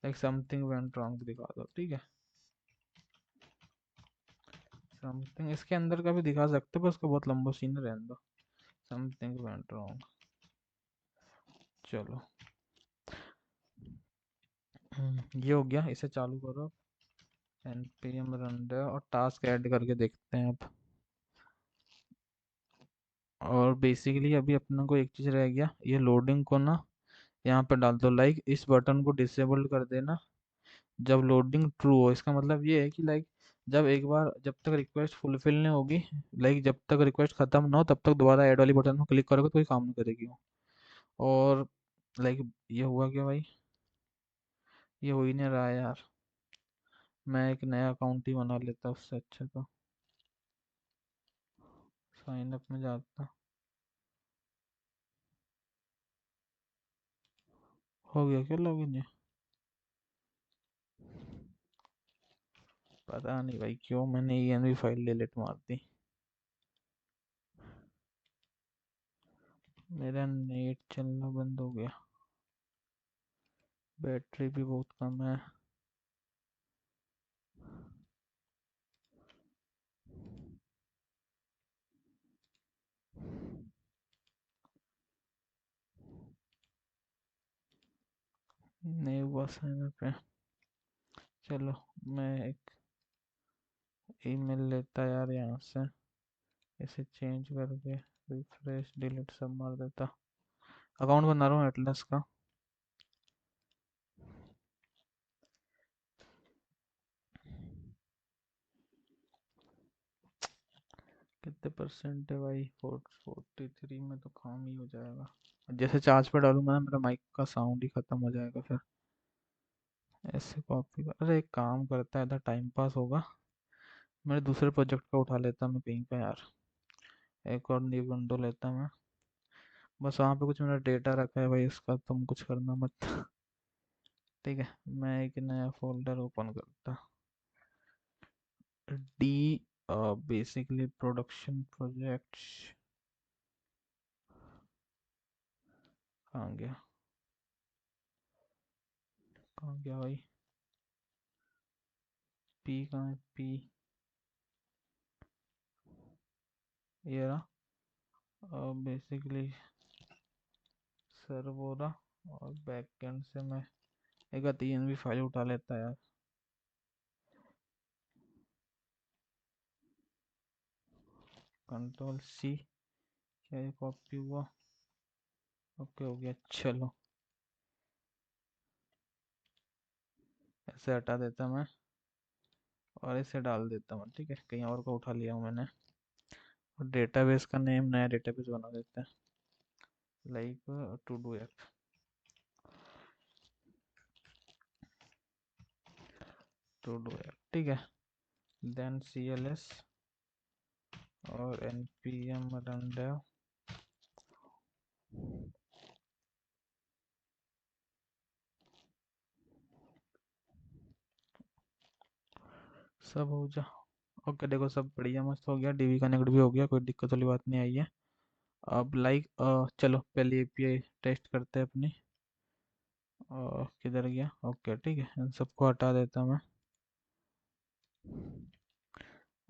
like something went wrong दिखा दो, ठीक है। समथिंग इसके अंदर का भी दिखा सकते हो, पर उसका बहुत लंबा सीन रहने दो। Something went wrong. चलो, ये हो गया। इसे चालू करो, npm रन और टास्क ऐड करके देखते हैं अब। और बेसिकली अभी अपना को एक चीज़ रह गया, ये लोडिंग को ना यहाँ पे डाल दो। लाइक इस बटन को डिसेबल कर देना जब लोडिंग ट्रू हो। इसका मतलब ये है कि लाइक जब तक रिक्वेस्ट फुलफिल नहीं होगी, लाइक जब तक रिक्वेस्ट खत्म ना हो, तब तक दोबारा ऐड वाली बटन में क्लिक करोगे तो कोई काम नहीं करेगी वो। और लाइक ये हुआ क्या भाई? ये हो ही नहीं रहा है यार। मैं एक नया अकाउंट ही बना लेता उससे अच्छा तो। साइन अप में जाता, हो गया क्या लॉगिन? ये पता नहीं भाई क्यों मैंने ENV फाइल डिलीट मार दी। मेरा नेट चलना बंद हो गया, बैटरी भी बहुत कम है। नहीं हुआ साइन अप है। चलो मैं एक ईमेल लेता यार यहाँ से, इसे चेंज करके रिफ्रेश डिलीट सब मार देता। अकाउंट बना रहा हूँ एटलस का। कितने परसेंट है भाई? 43 में तो काम ही हो जाएगा। जैसे चार्ज पे डालूंगा ना मेरा माइक का साउंड ही खत्म हो जाएगा फिर। ऐसे कॉपी कर, अरे एक काम करता है, इधर टाइम पास होगा। मेरे दूसरे प्रोजेक्ट का उठा लेता मैं कहीं का यार, एक और न्यू विंडो लेता मैं। बस वहाँ पे कुछ मेरा डेटा रखा है भाई, उसका तुम कुछ करना मत। ठीक है, मैं एक नया फोल्डर ओपन करता। D basically production projects. कहाँ गया, कहाँ गया भाई? पी कहाँ है? पी ये रहा। बेसिकली सर्वोरा, और बैकएंड से मैं एक 3 भी फाइल उठा लेता यार। Ctrl+C, क्या ये कॉपी हुआ? ओके हो गया। चलो ऐसे हटा देता मैं और इसे डाल देता हूँ। ठीक है, कहीं और का उठा लिया हूँ मैंने। और डेटाबेस का नेम नया डेटाबेस बना देते हैं, like to do app. To do app, ठीक है। देन CLS और npm rundev। सब हो जा। ओके देखो सब बढ़िया मस्त हो गया, DB कनेक्ट भी हो गया, कोई दिक्कत वाली बात नहीं आई है। अब लाइक चलो पहले API टेस्ट करते हैं अपनी। किधर गया? ओके ठीक है, इन सबको हटा देता मैं।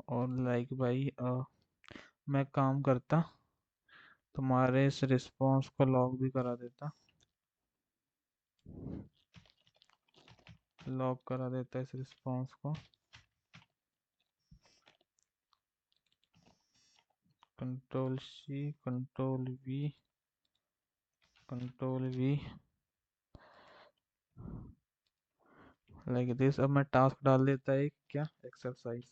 और लाइक भाई मैं काम करता, तुम्हारे इस रिस्पॉन्स को लॉग भी करा देता। लॉग करा देता इस रिस्पॉन्स को। Ctrl+C, Ctrl+V, Ctrl+V, like this. अब मैं टास्क डाल देता है क्या, एक्सरसाइज।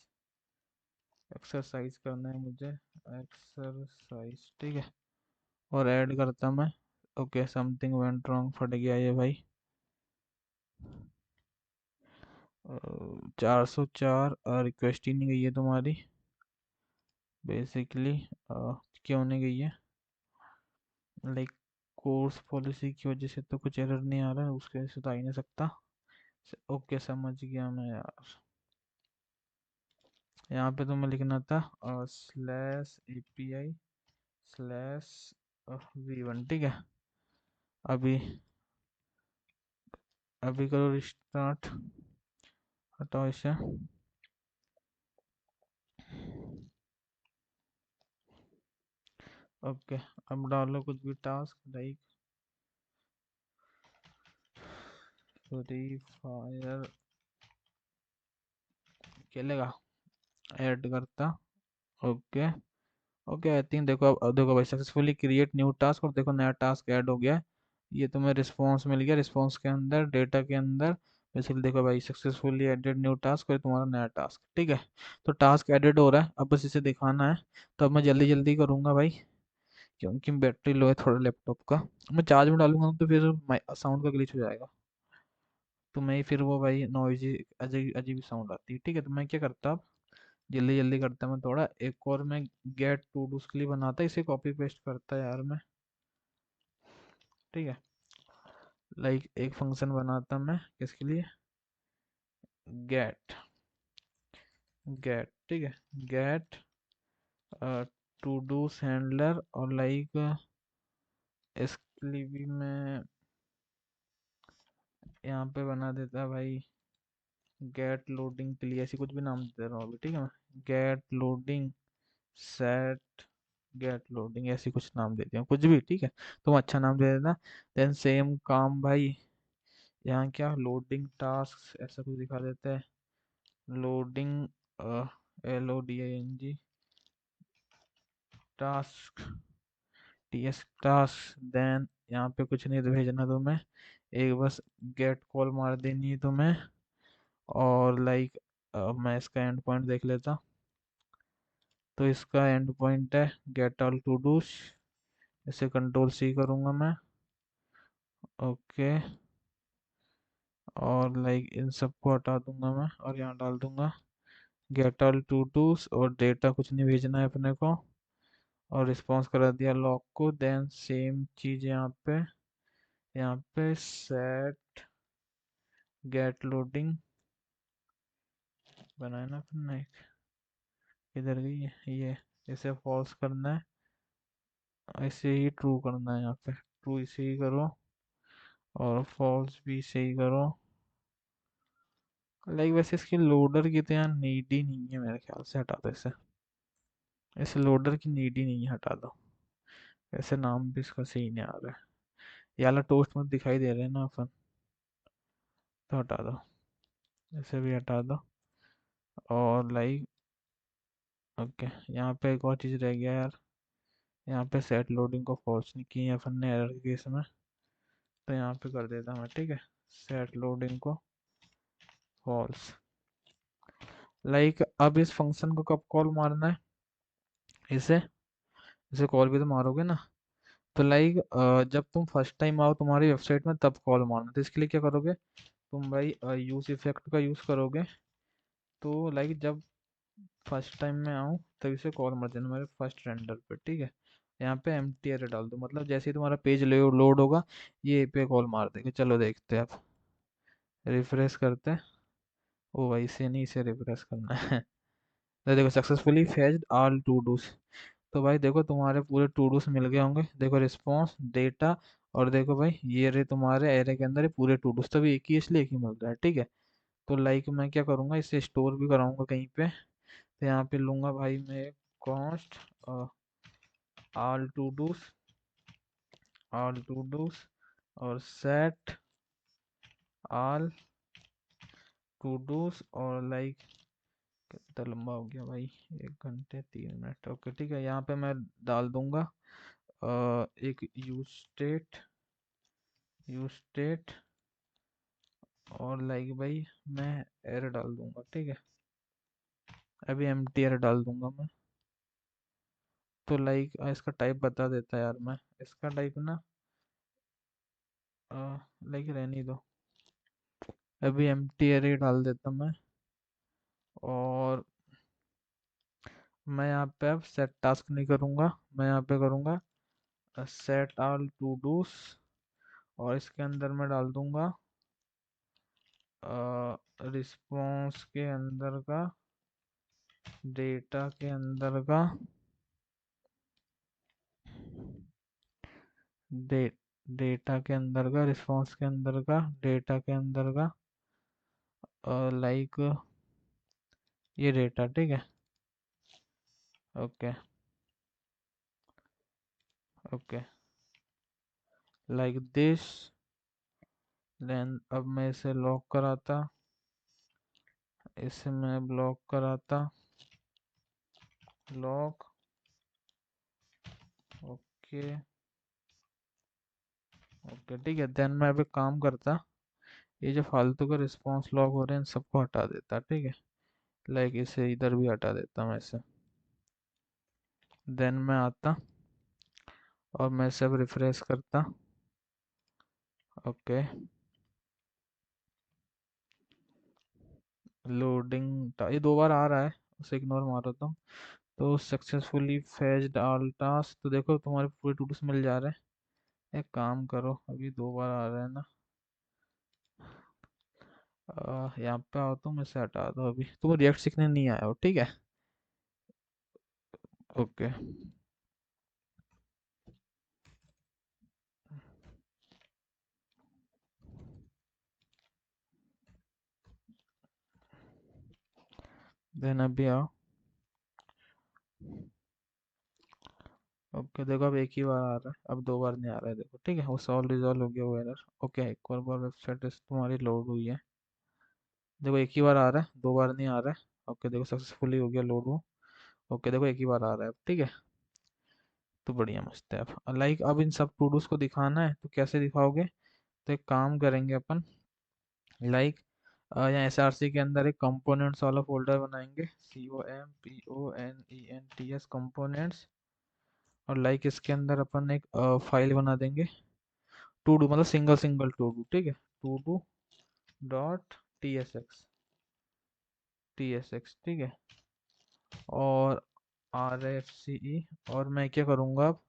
एक्सरसाइज करना है मुझे, एक्सरसाइज ठीक है। और ऐड करता मैं। ओके समथिंग वेंट रॉन्ग, फट गया ये भाई। 404 रिक्वेस्ट ही नहीं गई है तुम्हारी बेसिकली। क्यों नहीं गई है? लाइक कोर्स पॉलिसी की वजह से तो कुछ एरर नहीं आ रहा है, उसके वजह से तो आ ही नहीं सकता। ओके समझ गया मैं यार। यहाँ पे तुम्हें लिखना था /API /v1, ठीक है। अभी अभी करो रिस्टार्ट, हटाओ इसे। ओके अब डालो कुछ भी टास्क, लाइक फ्री फायर खेलेगा, ऐड करता। ओके ओके आई थिंक देखो, अब देखो भाई सक्सेसफुली क्रिएट न्यू टास्क, और देखो नया टास्क ऐड हो गया है। ये तुम्हें रिस्पॉन्स मिल गया, रिस्पॉन्स के अंदर डेटा के अंदर बेसिकली देखो भाई सक्सेसफुली एडेड न्यू टास्क, और तुम्हारा नया टास्क ठीक है। तो टास्क एडेड हो रहा है, अब बस इसे दिखाना है। तो अब मैं जल्दी जल्दी करूंगा भाई, क्योंकि बैटरी लो है थोड़ा लैपटॉप का। मैं चार्ज में डालूंगा तो फिर साउंड का ग्लिच हो जाएगा, तो मैं फिर वो भाई नॉइजी अजीब अजीब साउंड आती है। ठीक है तो मैं क्या करता अब, जल्दी जल्दी करता मैं थोड़ा, एक और मैं गेट टू डूज के लिए बनाता, इसे कॉपी पेस्ट करता यार मैं। ठीक है, लाइक एक फंक्शन बनाता मैं किसके लिए, गेट, गेट ठीक है, गेट टू डूज हैंडलर, और लाइक इसके लिए भी मैं यहाँ पे बना देता भाई गेट लोडिंग के लिए, ऐसी कुछ भी नाम दे रहा हूँ अभी, ठीक है, मैं get loading set, get loading ऐसी कुछ नाम दे दिया, कुछ भी ठीक है, तुम अच्छा नाम दे देना। देन सेम काम भाई, यहाँ क्या लोडिंग टास्क ऐसा कुछ दिखा देता है, loading LODING task, TS task. Then यहाँ पे कुछ नहीं तो भेजना तुम्हें, एक बस गेट कॉल मार देनी है तुम्हें, और लाइक मैं इसका एंड पॉइंट देख लेता, तो इसका एंड पॉइंट है गेट ऑल टू डूज, इसे कंट्रोल C करूँगा मैं। ओके, और लाइक इन सबको हटा दूंगा मैं, और यहाँ डाल दूंगा गेट ऑल टू डूज, और डेटा कुछ नहीं भेजना है अपने को, और रिस्पॉन्स करा दिया लॉक को। देन सेम चीज़ यहाँ पे सेट गेट लोडिंग बनाया ना फिर ना, किधर गई है ये, इसे फॉल्स करना है, ऐसे ही ट्रू करना है, यहाँ पे ट्रू इसे ही करो, और फॉल्स भी इसे ही करो। लाइक वैसे इसकी लोडर की तो यहाँ नीड ही नहीं है मेरे ख्याल से, हटा दो इसे, इस लोडर की नीड ही नहीं है, हटा दो। वैसे नाम भी इसका सही नहीं आ रहा है, ये वाला टोस्ट मत दिखाई दे रहे हैं ना अपन, तो हटा दो, इसे भी हटा दो। और लाइक ओके, यहाँ पे एक और चीज़ रह गया यार, यहाँ पे सेट लोडिंग को फॉल्स नहीं की है अपन ने एरर के केस में, तो यहाँ पे कर देता मैं, ठीक है, सेट लोडिंग को फॉल्स। लाइक अब इस फंक्शन को कब कॉल मारना है, इसे इसे कॉल भी तो मारोगे ना, तो लाइक जब तुम फर्स्ट टाइम आओ तुम्हारी वेबसाइट में तब कॉल मारना, तो इसके लिए क्या करोगे तुम भाई, यूज इफेक्ट का यूज़ करोगे। तो लाइक जब फर्स्ट टाइम में आऊँ तब इसे कॉल मार देना मेरे फर्स्ट रेंडर पे, ठीक है, यहाँ पे एम टी एरर डाल दो, मतलब जैसे ही तुम्हारा पेज लोड होगा ये पे कॉल मार देगा। चलो देखते हैं अब, रिफ्रेश करते हैं। ओ भाई इसे नहीं, इसे रिफ्रेश करना है तो देखो successfully fetched all to dos, तो भाई देखो तुम्हारे पूरे टू डूज मिल गए होंगे, देखो रिस्पॉन्स डेटा, और देखो भाई ये रहे तुम्हारे एरे के अंदर ये पूरे टू डूज, तभी एक ही इसलिए एक ही मिल रहा है, ठीक है। तो लाइक मैं क्या करूँगा, इसे स्टोर भी कराऊंगा कहीं पे, तो यहाँ पे लूंगा भाई मैं const all to dos, all to dos, और सेट ऑल टू डूज, और लाइक कितना लंबा हो गया भाई, 1 घंटे 3 मिनट, ओके ठीक है, यहाँ पे मैं डाल दूंगा एक यूज स्टेट, और लाइक भाई मैं एरर डाल दूंगा, ठीक है, अभी एम टी एरर डाल दूंगा मैं। तो लाइक इसका टाइप बता देता यार मैं, इसका टाइप ना लाइक रहने दो, अभी एम टी एरर डाल देता मैं, और मैं यहाँ पे अब सेट टास्क नहीं करूँगा, मैं यहाँ पे करूँगा सेट ऑल टू डूज, और इसके अंदर मैं डाल दूंगा रिस्पॉन्स के अंदर का, डेटा के अंदर का, डे डेटा के अंदर का, रिस्पॉन्स के अंदर का, डेटा के अंदर का, लाइक ये डेटा, ठीक है, okay okay, like this. Then अब मैं इसे लॉक कराता, इसे मैं ब्लॉक कराता, लॉक, ओके ओके ठीक है। देन मैं अभी काम करता, ये जो फालतू का रिस्पॉन्स लॉग हो रहे हैं इन सबको हटा देता, ठीक है, लाइक इसे इधर भी हटा देता मैं इसे। देन मैं आता और मैं सब रिफ्रेश करता, ओके, लोडिंग ये 2 बार आ रहा है, उसे इग्नोर मारो तुम। तो सक्सेसफुली फेच्ड ऑल टास्क, तो देखो तुम्हारे पूरे टू डूज मिल जा रहे हैं। एक काम करो, अभी 2 बार आ रहा है ना। यहाँ पे आओ, तुम इसे हटा दो, अभी तुम रिएक्ट सीखने नहीं आए हो, ठीक है। ओके, देन अभी आओ। ओके, देखो अब एक ही बार आ रहा है, अब 2 बार नहीं आ रहा है, देखो ठीक है, वो सॉल्व रिजॉल्व हो गया वो एरर। ओके, एक और बार वेबसाइट तुम्हारी लोड हुई है। देखो एक ही बार आ रहा है, 2 बार नहीं आ रहा है। ओके, देखो सक्सेसफुली हो गया लोड वो। ओके, देखो एक ही बार आ रहा है अब, ठीक है। तो बढ़िया, मस्त है। अब लाइक अब इन सब टू डूज को दिखाना है, तो कैसे दिखाओगे? तो एक काम करेंगे अपन, लाइक यहाँ SRC के अंदर एक कंपोनेंट्स वाला फोल्डर बनाएंगे, COMPONENTS कंपोनेंट्स। और लाइक इसके अंदर अपन एक फाइल बना देंगे, टू डू मतलब सिंगल सिंगल टू डू, ठीक है। To do dot T S X, ठीक है। और RFCE। और मैं क्या करूँगा अब,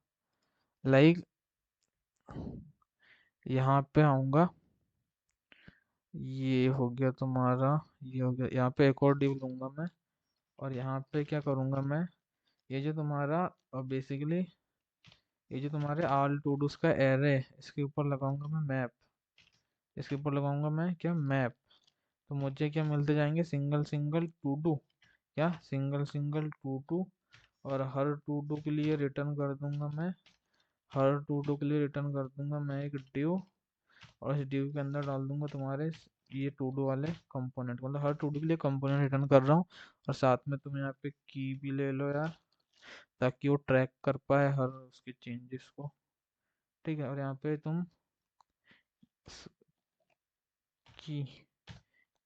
लाइक यहाँ पे आऊँगा, ये हो गया तुम्हारा, ये हो गया, यहाँ पे एक और डिव लूँगा मैं। और यहाँ पे क्या करूँगा मैं, ये जो तुम्हारा बेसिकली ये जो तुम्हारे ऑल टू डूज का एरे है, इसके ऊपर लगाऊंगा मैं मैप। इसके ऊपर लगाऊंगा मैं क्या, मैप। तो मुझे क्या मिलते जाएंगे, सिंगल सिंगल टू डू, क्या सिंगल सिंगल टू डू। और हर टू डू के लिए रिटर्न कर दूंगा मैं, हर टू डू के लिए रिटर्न कर दूंगा मैं एक डिव। और इस डिव के अंदर डाल दूंगा तुम्हारे ये टू डू वाले कंपोनेंट, मतलब हर टू डू के लिए कंपोनेंट रिटर्न कर रहा हूँ। और साथ में तुम यहाँ पे की भी ले लो यार, ताकि वो ट्रैक कर पाए हर उसके चेंजेस को, ठीक है। और यहाँ पे तुम की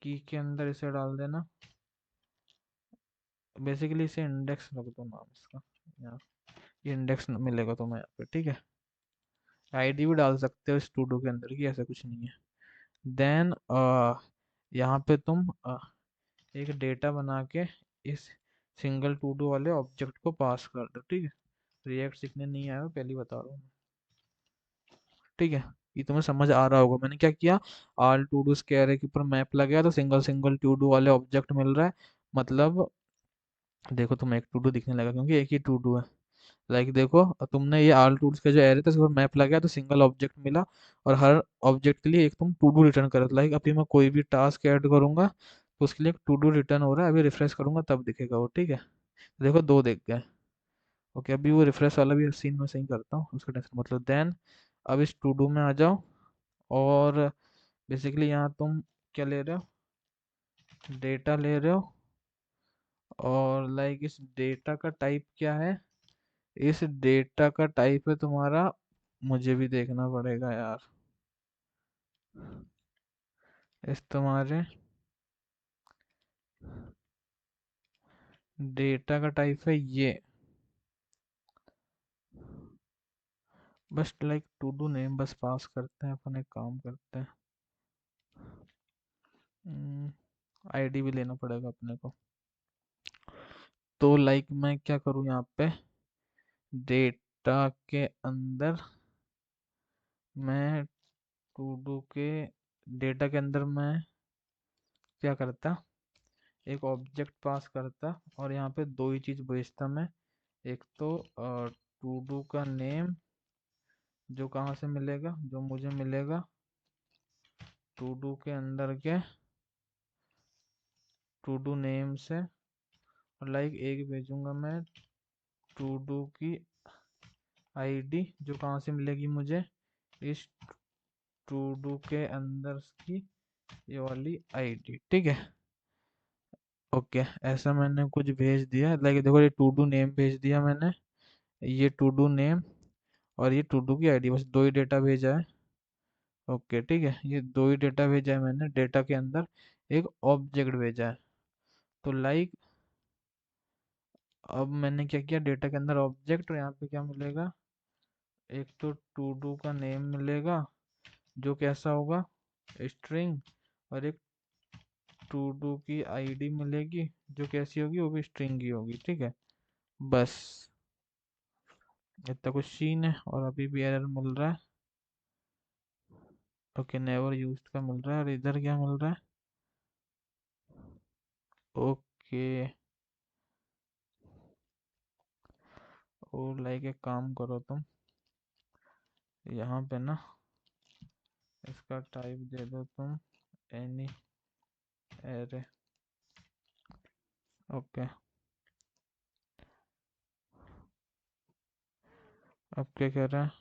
की के अंदर इसे डाल देना, बेसिकली इसे इंडेक्स रख दो नाम इसका, यहाँ ये इंडेक्स मिलेगा तुम्हें यहाँ पे, ठीक है। आईडी भी डाल सकते हो इस टू डू के अंदर की, ऐसा कुछ नहीं है। देन यहाँ पे तुम एक डेटा बना के इस सिंगल टू डू वाले ऑब्जेक्ट को पास कर दो, ठीक है। रिएक्ट सीखने नहीं आया हो, पहले ही बता रहा हूँ मैं, ठीक है। ये तुम्हें समझ आ रहा होगा मैंने क्या किया, ऑल टू डूज के array के ऊपर मैप लग गया, तो सिंगल सिंगल टू डू वाले ऑब्जेक्ट मिल रहा है। मतलब देखो तुम एक टू डू दिखने लगा क्योंकि एक ही टू डू है। लाइक देखो, तुमने ये ऑल टूल्स का जो एरे था, उस पर मैप लगा तो सिंगल ऑब्जेक्ट मिला। और हर ऑब्जेक्ट के लिए एक तुम टू डू रिटर्न करो। लाइक अभी मैं कोई भी टास्क ऐड करूंगा, तो उसके लिए एक टू डू रिटर्न हो रहा है, अभी रिफ्रेश करूंगा तब दिखेगा वो, ठीक है। देखो दो दिख गए। ओके, अभी वो रिफ्रेश वाला भी सीन मैं सही करता हूँ, उसका टेंशन मतलब। देन अब इस टू डू में आ जाओ। और बेसिकली यहाँ तुम क्या ले रहे हो, डेटा ले रहे हो। और लाइक इस डेटा का टाइप क्या है, इस डेटा का टाइप है तुम्हारा, मुझे भी देखना पड़ेगा यार, इस तुम्हारे डेटा का टाइप है ये, बस लाइक टू डू नेम बस पास करते हैं अपन, एक काम करते हैं, आईडी भी लेना पड़ेगा अपने को। तो लाइक मैं क्या करूँ यहाँ पे, डेटा के अंदर मैं टू डू के डेटा के अंदर मैं क्या करता, एक ऑब्जेक्ट पास करता। और यहाँ पे दो ही चीज़ भेजता मैं, एक तो टू डू का नेम, जो कहाँ से मिलेगा, जो मुझे मिलेगा टू डू के अंदर के टू डू नेम से। और लाइक एक भेजूंगा मैं टू डू की आईडी, जो कहाँ से मिलेगी मुझे, इस टू डू के अंदर की ये वाली आईडी, ठीक है। ओके, ऐसा मैंने कुछ भेज दिया। लाइक देखो, ये टू डू नेम भेज दिया मैंने, ये टू डू नेम और ये टू डू की आईडी, बस दो ही डेटा भेजा है। ओके ठीक है, ये दो ही डेटा भेजा है मैंने, डेटा के अंदर एक ऑब्जेक्ट भेजा है। तो लाइक अब मैंने क्या किया, डेटा के अंदर ऑब्जेक्ट, और यहाँ पे क्या मिलेगा, एक तो टू डू का नेम मिलेगा, जो कैसा होगा, स्ट्रिंग। और एक टू डू की आईडी मिलेगी, जो कैसी होगी, वो भी स्ट्रिंग की होगी, ठीक है। बस इतना कुछ सीन है, और अभी भी एरर मिल रहा है। ओके, नेवर यूज्ड का मिल रहा है, और इधर क्या मिल रहा है? ओके। और लाइक एक काम करो तुम, यहाँ पे ना इसका टाइप दे दो तुम एनी एरे। ओके, अब क्या कह रहा है?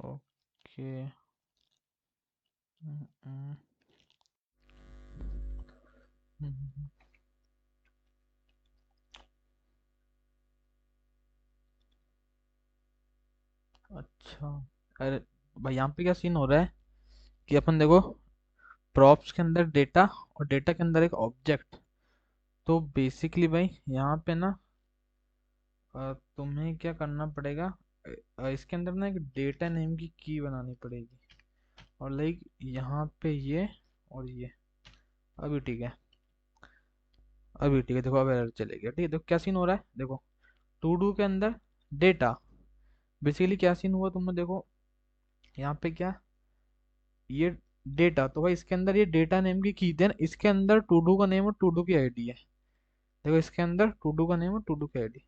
ओके। हम्म, हम्म, हम्म, अच्छा। अरे भाई, यहाँ पे क्या सीन हो रहा है कि अपन देखो, प्रॉप्स के अंदर डेटा और डेटा के अंदर एक ऑब्जेक्ट। तो बेसिकली भाई यहाँ पे ना तुम्हें क्या करना पड़ेगा, इसके अंदर ना एक डेटा नेम की की बनानी पड़ेगी, और लाइक यहाँ पे ये और ये। अभी ठीक है, अभी ठीक है, देखो अब एरर चले गया, ठीक है। देखो क्या सीन हो रहा है, देखो टू डू के अंदर डेटा, बेसिकली क्या सीन हुआ तुमने देखो, यहाँ पे क्या, ये डेटा, तो भाई इसके अंदर ये डेटा नेम की देन इसके अंदर टू डू का नेम और टू डू की आईडी है। देखो इसके अंदर टू डू का नेम और टू डू की आईडी,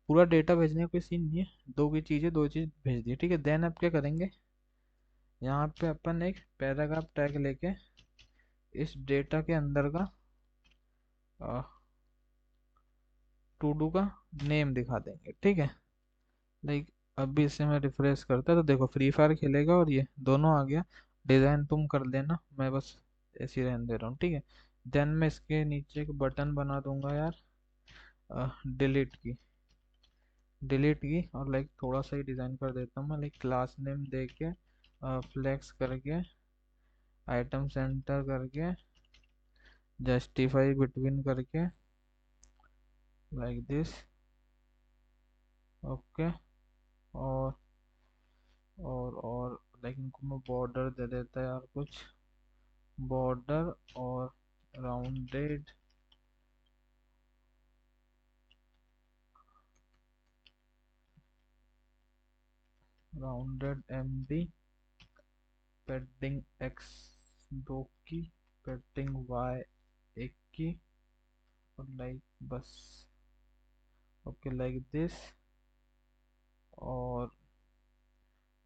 पूरा डेटा भेजने का कोई सीन नहीं है, दो की चीज़ें दो चीज़ भेज दी, ठीक है। देन अब क्या करेंगे, यहाँ पे अपन एक पैराग्राफ टैग लेके इस डेटा के अंदर का टू डू का नेम दिखा देंगे, ठीक है। लाइक अभी इसे मैं रिफ्रेश करता तो देखो फ्री फायर खेलेगा और ये दोनों आ गया। डिज़ाइन तुम कर लेना, मैं बस ऐसे ही रहने दे रहा हूँ, ठीक है। देन मैं इसके नीचे एक बटन बना दूंगा यार, डिलीट की, डिलीट की, और लाइक थोड़ा सा ही डिज़ाइन कर देता हूँ मैं, लाइक क्लास नेम दे के फ्लेक्स करके आइटम सेंटर करके जस्टिफाई बिटवीन करके लाइक दिस। ओके। और और लाइक इनको मैं बॉर्डर दे देता है यार, कुछ बॉर्डर और राउंडेड, राउंडेड एमडी, पेडिंग एक्स दो की, पेडिंग वाई एक की, और लाइक बस। Okay like this. और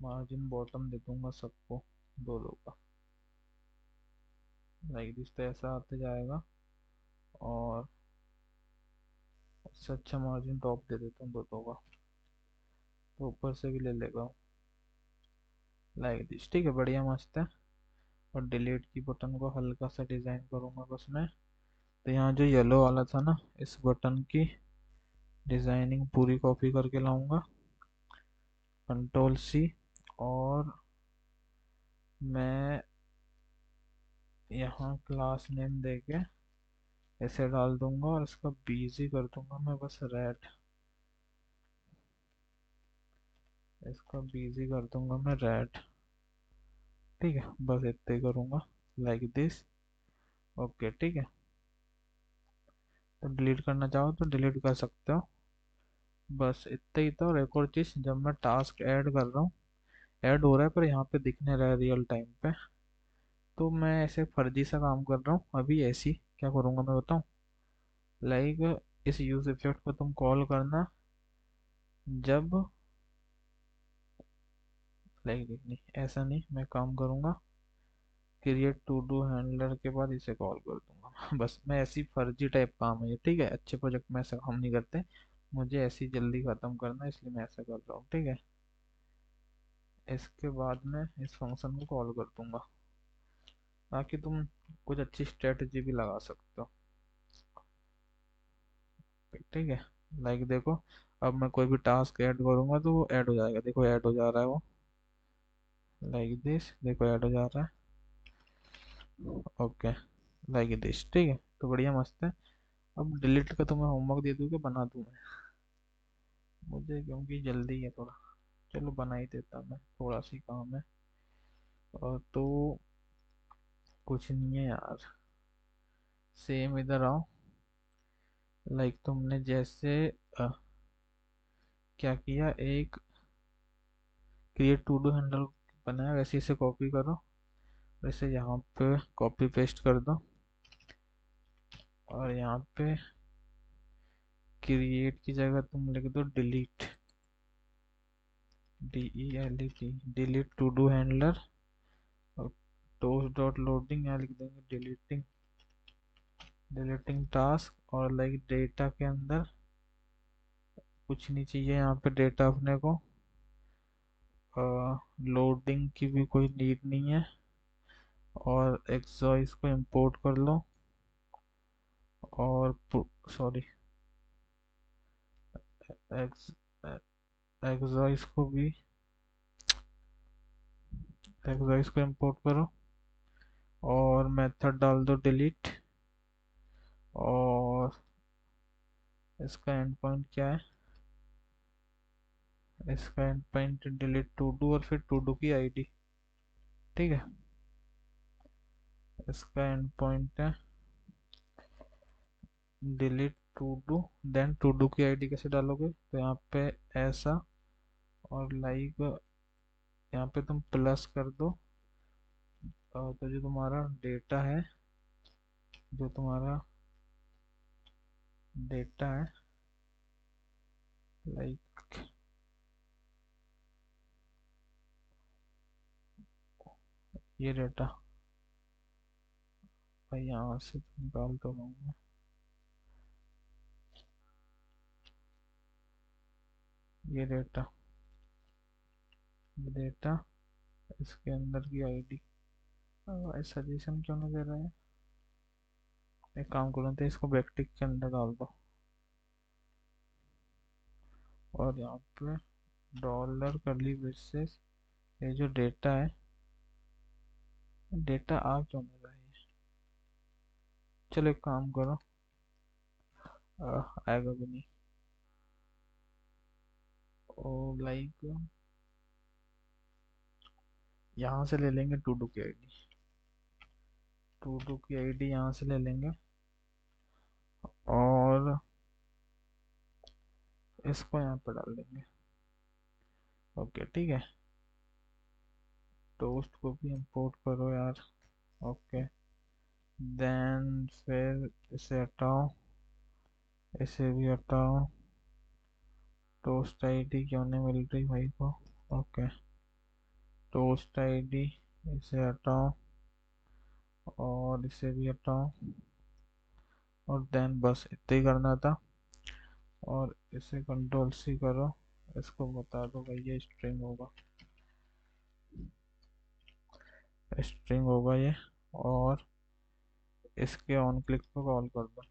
मार्जिन बॉटम दे दूंगा सबको, दो दो का, लाइक दिस, तो ऐसा आते जाएगा। और इससे अच्छा मार्जिन टॉप दे देता हूँ दो दो का, तो ऊपर से भी ले लेगा, लाइक दिस, ठीक है, बढ़िया मस्त है। और डिलीट की बटन को हल्का सा डिज़ाइन करूँगा बस मैं, तो यहाँ जो येलो वाला था ना, इस बटन की डिज़ाइनिंग पूरी कॉपी करके लाऊंगा, कंट्रोल सी, और मैं यहाँ क्लास नेम देके ऐसे डाल दूंगा, और इसका बीजी कर दूंगा मैं बस रेड, इसका बीजी कर दूंगा मैं रेड, ठीक है। बस इतना ही करूँगा, लाइक दिस। ओके, ठीक है। तो डिलीट करना चाहो तो डिलीट कर सकते हो, बस इतना ही था। और एक और चीज़, जब मैं टास्क ऐड कर रहा हूँ, ऐड हो रहा है पर यहाँ पे दिखने रहा है रियल टाइम पे, तो मैं ऐसे फर्जी सा काम कर रहा हूँ अभी। ऐसी क्या करूँगा मैं बताऊँ, लाइक इस यूज इफेक्ट को तुम कॉल करना जब, लाइक नहीं, ऐसा नहीं, मैं काम करूँगा क्रिएट टू डू हैंडलर के बाद इसे कॉल कर दूंगा बस मैं ऐसी फर्जी टाइप काम है ये, ठीक है। अच्छे प्रोजेक्ट में ऐसा काम नहीं करते, मुझे ऐसी जल्दी ख़त्म करना है, इसलिए मैं ऐसा कर रहा हूँ, ठीक है। इसके बाद मैं इस फंक्शन को कॉल कर दूंगा, ताकि तुम कुछ अच्छी स्ट्रेटजी भी लगा सकते हो, ठीक है। लाइक देखो, अब मैं कोई भी टास्क ऐड करूंगा तो वो ऐड हो जाएगा, देखो ऐड हो जा रहा है वो, लाइक दिस, देखो ऐड हो जा रहा है। ओके, लाइक दिस, ठीक है। तो बढ़िया मस्त है। अब डिलीट का तुम्हें होमवर्क दे दूँ कि बना दूँ मैं, मुझे क्योंकि जल्दी है थोड़ा, चलो बना ही देता मैं, थोड़ा सी काम है। तो कुछ नहीं है यार, सेम इधर आओ। लाइक तुमने जैसे अ, क्या किया, एक क्रिएट टू डू हैंडल बनाया, वैसे इसे कॉपी करो, वैसे यहाँ पे कॉपी पेस्ट कर दो, और यहाँ पे क्रिएट की जगह तुम लिख दो delete, DELET, delete to do handler. और टोस्ट डॉट लोडिंग यहाँ लिख देंगे डिलीटिंग, डिलीटिंग टास्क। और लाइक डेटा के अंदर कुछ नहीं चाहिए यहाँ पे डेटा अपने को, लोडिंग की भी कोई नीड नहीं है। और एक्सॉइस को इंपोर्ट कर लो, और सॉरी, एक्स एक्सॉइस को भी, एक्सॉइस को इंपोर्ट करो, और मेथड डाल दो डिलीट। और इसका एंड पॉइंट क्या है, इसका end point delete to do और फिर टू डू की आईडी। ठीक है, इसका एंड पॉइंट है delete to do, then to do की आईडी कैसे डालोगे, तो यहाँ पे ऐसा, और लाइक यहाँ पे तुम प्लस कर दो। तो जो तुम्हारा डेटा है, जो तुम्हारा डेटा है, लाइक ये डेटा भाई यहाँ से निकाल तो लूँगा, ये डेटा, डेटा, इसके अंदर की आईडी। भाई सजेशन क्यों नहीं दे रहे हैं, एक काम करो तो इसको बैकटिक के अंदर डाल दो, और यहाँ पे डॉलर करली ब्रेसेस, ये जो डेटा है, डेटा आ क्यों नहीं रहा है, चलो एक काम करो, आएगा भी नहीं। और लाइक यहाँ से ले लेंगे टू डू की आईडी, टू डू की आईडी यहाँ से ले लेंगे, और इसको यहाँ पे डाल देंगे। ओके ठीक है, टोस्ट को भी इंपोर्ट करो यार। ओके, देन फिर इसे हटाओ, इसे भी हटाओ, टोस्ट आईडी क्यों नहीं मिल रही भाई को। ओके, टोस्ट आईडी, इसे हटाओ, और इसे भी हटाओ, और देन बस इतना ही करना था। और इसे कंट्रोल सी करो, इसको बता दो भाई ये स्ट्रिंग होगा, स्ट्रिंग होगा ये। और इसके ऑन क्लिक पे कॉल कर दो,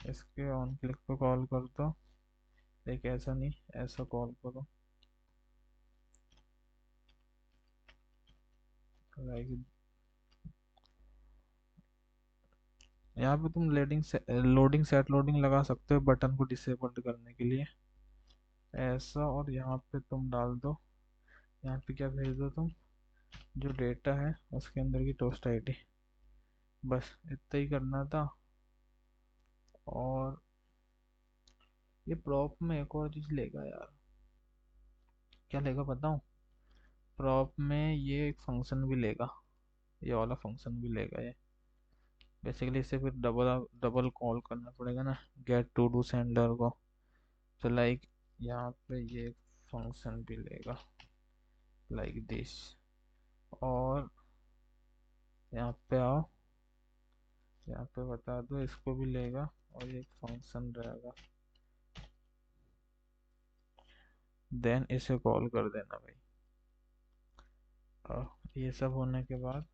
इसके ऑन क्लिक पे कॉल कर दो, लेकिन ऐसा नहीं, ऐसा कॉल करो, लाइक यहाँ पे तुम लोडिंग सेट लोडिंग लगा सकते हो बटन को डिसेबल्ड करने के लिए, ऐसा। और यहाँ पे तुम डाल दो, यहाँ पे क्या भेज दो तुम, जो डेटा है उसके अंदर की टोस्ट आईडी, बस इतना ही करना था। और ये प्रॉप में एक और चीज लेगा यार, क्या लेगा बताऊं, प्रॉप में ये एक फंक्शन भी लेगा, ये वाला फंक्शन भी लेगा ये। बेसिकली इसे फिर डबल डबल कॉल करना पड़ेगा ना, गेट टू डू सेंडर को। तो लाइक यहाँ पे ये फंक्शन भी लेगा, लाइक दिस। और यहाँ पे आओ, यहाँ पे बता दो इसको भी लेगा, और ये फंक्शन रहेगा, देन इसे कॉल कर देना भाई। ये सब होने के बाद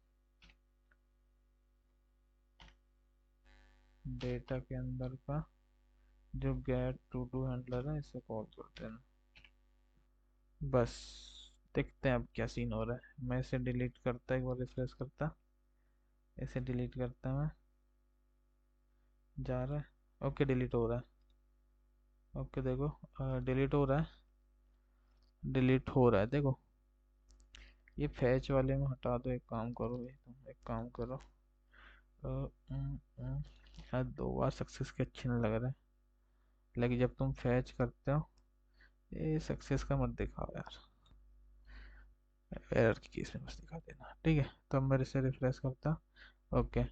डेटा के अंदर का जो गेट टू डू हैंडलर है इसे कॉल कर देना, बस। देखते हैं अब क्या सीन हो रहा है, मैं इसे डिलीट करता, एक बार रिफ्रेश करता, इसे डिलीट करता मैं, जा रहा है, ओके डिलीट हो रहा है। ओके देखो, डिलीट हो रहा है, डिलीट हो रहा है देखो, ये फैच वाले में हटा दो, एक काम करो, ये तुम एक काम करो। अ, उम, उम, यार 2 बार सक्सेस के अच्छे नहीं लग रहे, लेकिन जब तुम फैच करते हो, ये सक्सेस का मत दिखाओ यार, एरर की केस में बस दिखा देना, ठीक है। तो अब मेरे से रिफ्रेश करता। ओके,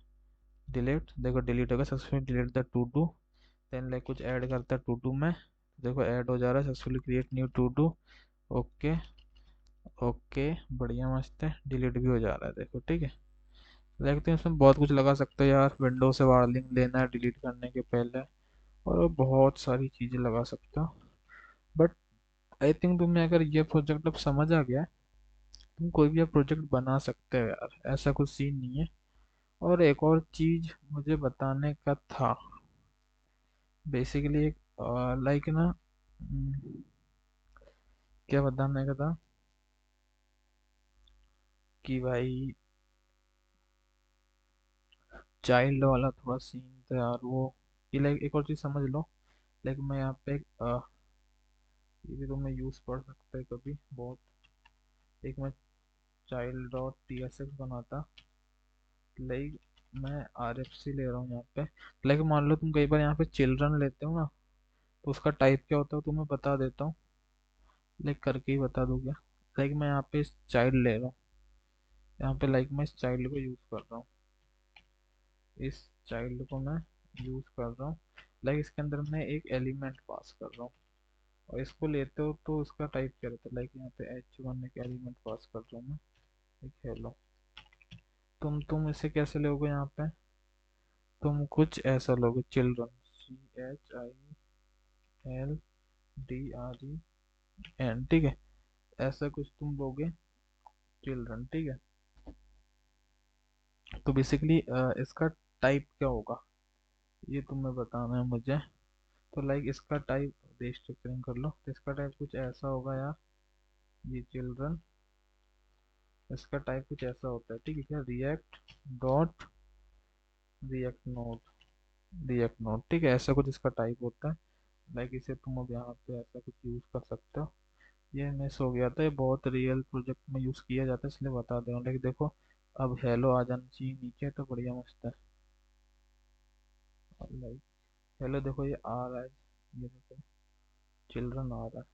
डिलीट, देखो डिलीट हो गया successfully, delete the to do. Then like कुछ ऐड करता टू डू में, देखो ऐड हो जा रहा है, successfully create new to do. Okay, okay, बढ़िया मस्त है, डिलीट भी हो जा रहा है देखो, ठीक है। देखते हैं, इसमें बहुत कुछ लगा सकते हो यार, विंडो से वार्निंग लेना है डिलीट करने के पहले, और बहुत सारी चीज़ें लगा सकते हो। बट आई थिंक तुम्हें अगर ये प्रोजेक्ट अब समझ आ गया है, तुम कोई भी प्रोजेक्ट बना सकते हो यार, ऐसा कुछ सीन नहीं है। और एक और चीज मुझे बताने का था, बेसिकली एक लाइक ना, क्या बताने का था कि भाई चाइल्ड वाला थोड़ा सीन था यार वो, कि लाइक एक और चीज समझ लो। लाइक मैं यहाँ पे ये भी तुम्हें यूज पढ़ सकते हैं कभी बहुत। एक मैं child dot T S x बनाता, लाइक मैं आर एफ सी ले रहा हूँ यहाँ पे। लाइक मान लो तुम कई बार यहाँ पे चिल्ड्रन लेते हो ना, तो उसका टाइप क्या होता है तुम्हें बता देता हूँ, लाइक करके ही बता दूँ क्या। लाइक मैं यहाँ पे चाइल्ड ले रहा हूँ, यहाँ पे लाइक मैं इस चाइल्ड को यूज कर रहा हूँ, इस चाइल्ड को मैं यूज कर रहा हूँ। लाइक इसके अंदर मैं एक एलिमेंट पास कर रहा हूँ, और इसको लेते हो तो उसका टाइप क्या रहता है, लाइक यहाँ पे h1 एक एलिमेंट पास कर रहा हूँ मैं, एक हेलो। तुम इसे कैसे लोगे यहाँ पे, तुम कुछ ऐसा लोगे, चिल्ड्रन, CHILDREN, ठीक है, ऐसा कुछ तुम लोगे, चिल्ड्रन, ठीक है। तो बेसिकली इसका टाइप क्या होगा, ये तुम्हें बताना है मुझे। तो लाइक इसका टाइप, रिस्ट्रक्चरिंग कर लो, तो इसका टाइप कुछ ऐसा होगा यार, ये चिल्ड्रन, इसका टाइप कुछ ऐसा होता है, ठीक है क्या, रिएक्ट डॉट रिएक्ट नोड, ठीक है, ऐसा कुछ इसका टाइप होता है। लाइक इसे तुम अब यहाँ पे ऐसा कुछ यूज कर सकते हो। ये मिस हो गया था, ये बहुत रियल प्रोजेक्ट में यूज किया जाता है, इसलिए बता दे रहा हूँ। लेकिन देखो, अब हेलो आ जाना चाहिए नीचे, तो बढ़िया मस्त है। लाइक हेलो, देखो ये आ रहा है, ये देखो चिल्ड्रन आ रहा है,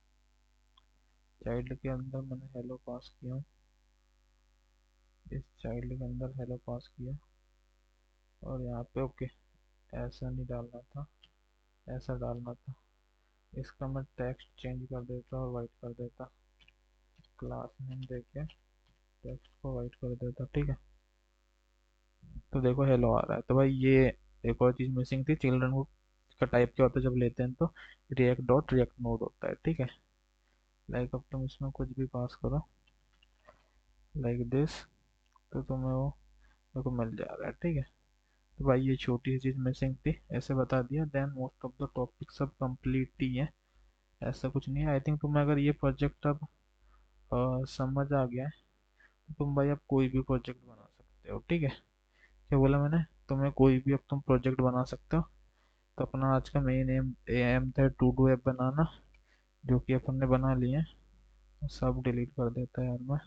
चाइल्ड के अंदर मैंने हेलो पास किया, इस चाइल्ड के अंदर हेलो पास किया, और यहाँ पे ओके, ऐसा नहीं डालना था, ऐसा डालना था। इसका मैं टेक्स्ट चेंज कर देता और वाइट कर देता, क्लास नेम देके टेक्स्ट को वाइट कर देता, ठीक है। तो देखो हेलो आ रहा है, तो भाई ये एक और चीज़ मिसिंग थी, चिल्ड्रन को का टाइप क्या होता है जब लेते हैं, तो रिएक्ट डॉट रिएक्ट नोड होता है, ठीक है। लाइक अब तुम इसमें कुछ भी पास करो, लाइक दिस, तो तुम्हें वो मेरे को मिल जा रहा है, ठीक है। तो भाई ये छोटी सी चीज़ मिसिंग थी, ऐसे बता दिया, then most of the topic सब कंप्लीट ही है, ऐसा कुछ नहीं है। आई थिंक तुम्हें अगर ये प्रोजेक्ट अब समझ आ गया है, तो तुम भाई अब कोई भी प्रोजेक्ट बना सकते हो, ठीक है। क्या बोला मैंने, तुम्हें कोई भी अब तुम प्रोजेक्ट बना सकते हो। तो अपना आज का मेन एम एम था टू डू ऐप बनाना, जो कि अपन ने बना लिए हैं। सब डिलीट कर देता है यार मैं,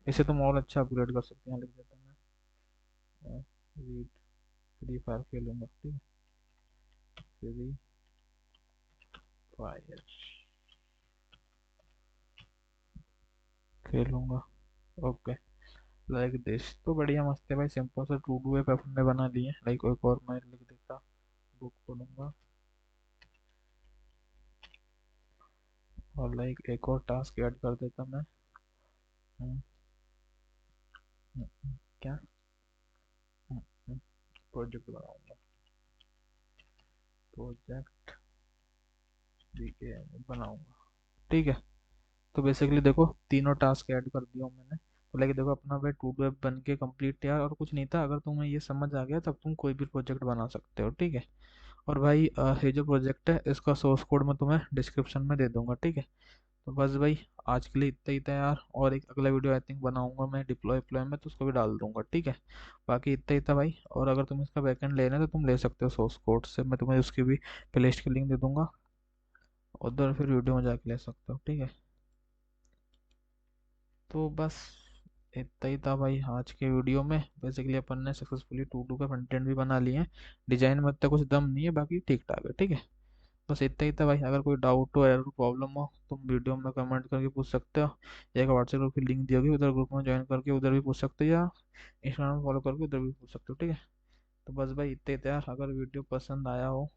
इसे तुम और अच्छा अपग्रेड कर सकते हैं, लिख देता मैं रीड, फ्री फायर खेलूंगा, ठीक है, फ्री फायर खेलूंगा, ओके। लाइक दिस, तो बढ़िया मस्त है भाई, सिंपल सा टू डू ऐप अपन ने बना लिए। लाइक एक और मैं लिख देता, बुक पढ़ूंगा, और लाइक एक और टास्क ऐड कर देता मैं। हम्म, क्या, प्रोजेक्ट बनाऊंगा, प्रोजेक्ट बनाऊंगा, ठीक है। तो बेसिकली देखो, तीनों टास्क ऐड कर दिया हूँ मैंने, तो लाइक देखो अपना भाई टू डू ऐप बन के कंप्लीट यार, और कुछ नहीं था। अगर तुम्हें ये समझ आ गया, तब तुम कोई भी प्रोजेक्ट बना सकते हो, ठीक है। और भाई ये जो प्रोजेक्ट है, इसका सोर्स कोड मैं तुम्हें डिस्क्रिप्शन में दे दूंगा, ठीक है। तो बस भाई आज के लिए इतना ही था यार, और एक अगला वीडियो आई थिंक बनाऊंगा मैं डिप्लॉय में, तो उसको भी डाल दूंगा, ठीक है। बाकी इतना ही था भाई, और अगर तुम इसका बैकएंड लेना है तो तुम ले सकते हो सोर्स कोड से, मैं तुम्हें उसकी भी प्लेलिस्ट की लिंक दे दूंगा, उधर फिर वीडियो में जाके ले सकते हो, ठीक है। तो बस इतना ही था भाई आज के वीडियो में। बेसिकली अपन ने सक्सेसफुली टू टू का कंटेंट भी बना लिए हैं। डिजाइन में इतना कुछ दम नहीं है, बाकी ठीक ठाक है, ठीक है। बस इतना ही था भाई। अगर कोई डाउट हो, एरर प्रॉब्लम हो, तुम वीडियो में कमेंट करके पूछ सकते हो। एक व्हाट्सएप ग्रुप की लिंक दी होगी, उधर ग्रुप में ज्वाइन करके उधर भी पूछ सकते हो, या इंस्टाग्राम फॉलो करके उधर भी पूछ सकते हो, ठीक है। तो बस भाई इतने ही था यार। अगर वीडियो पसंद आया हो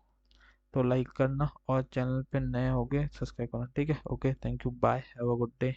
तो लाइक करना, और चैनल पे नए होगे सब्सक्राइब करना, ठीक है। Okay, thank you, bye, have a good day.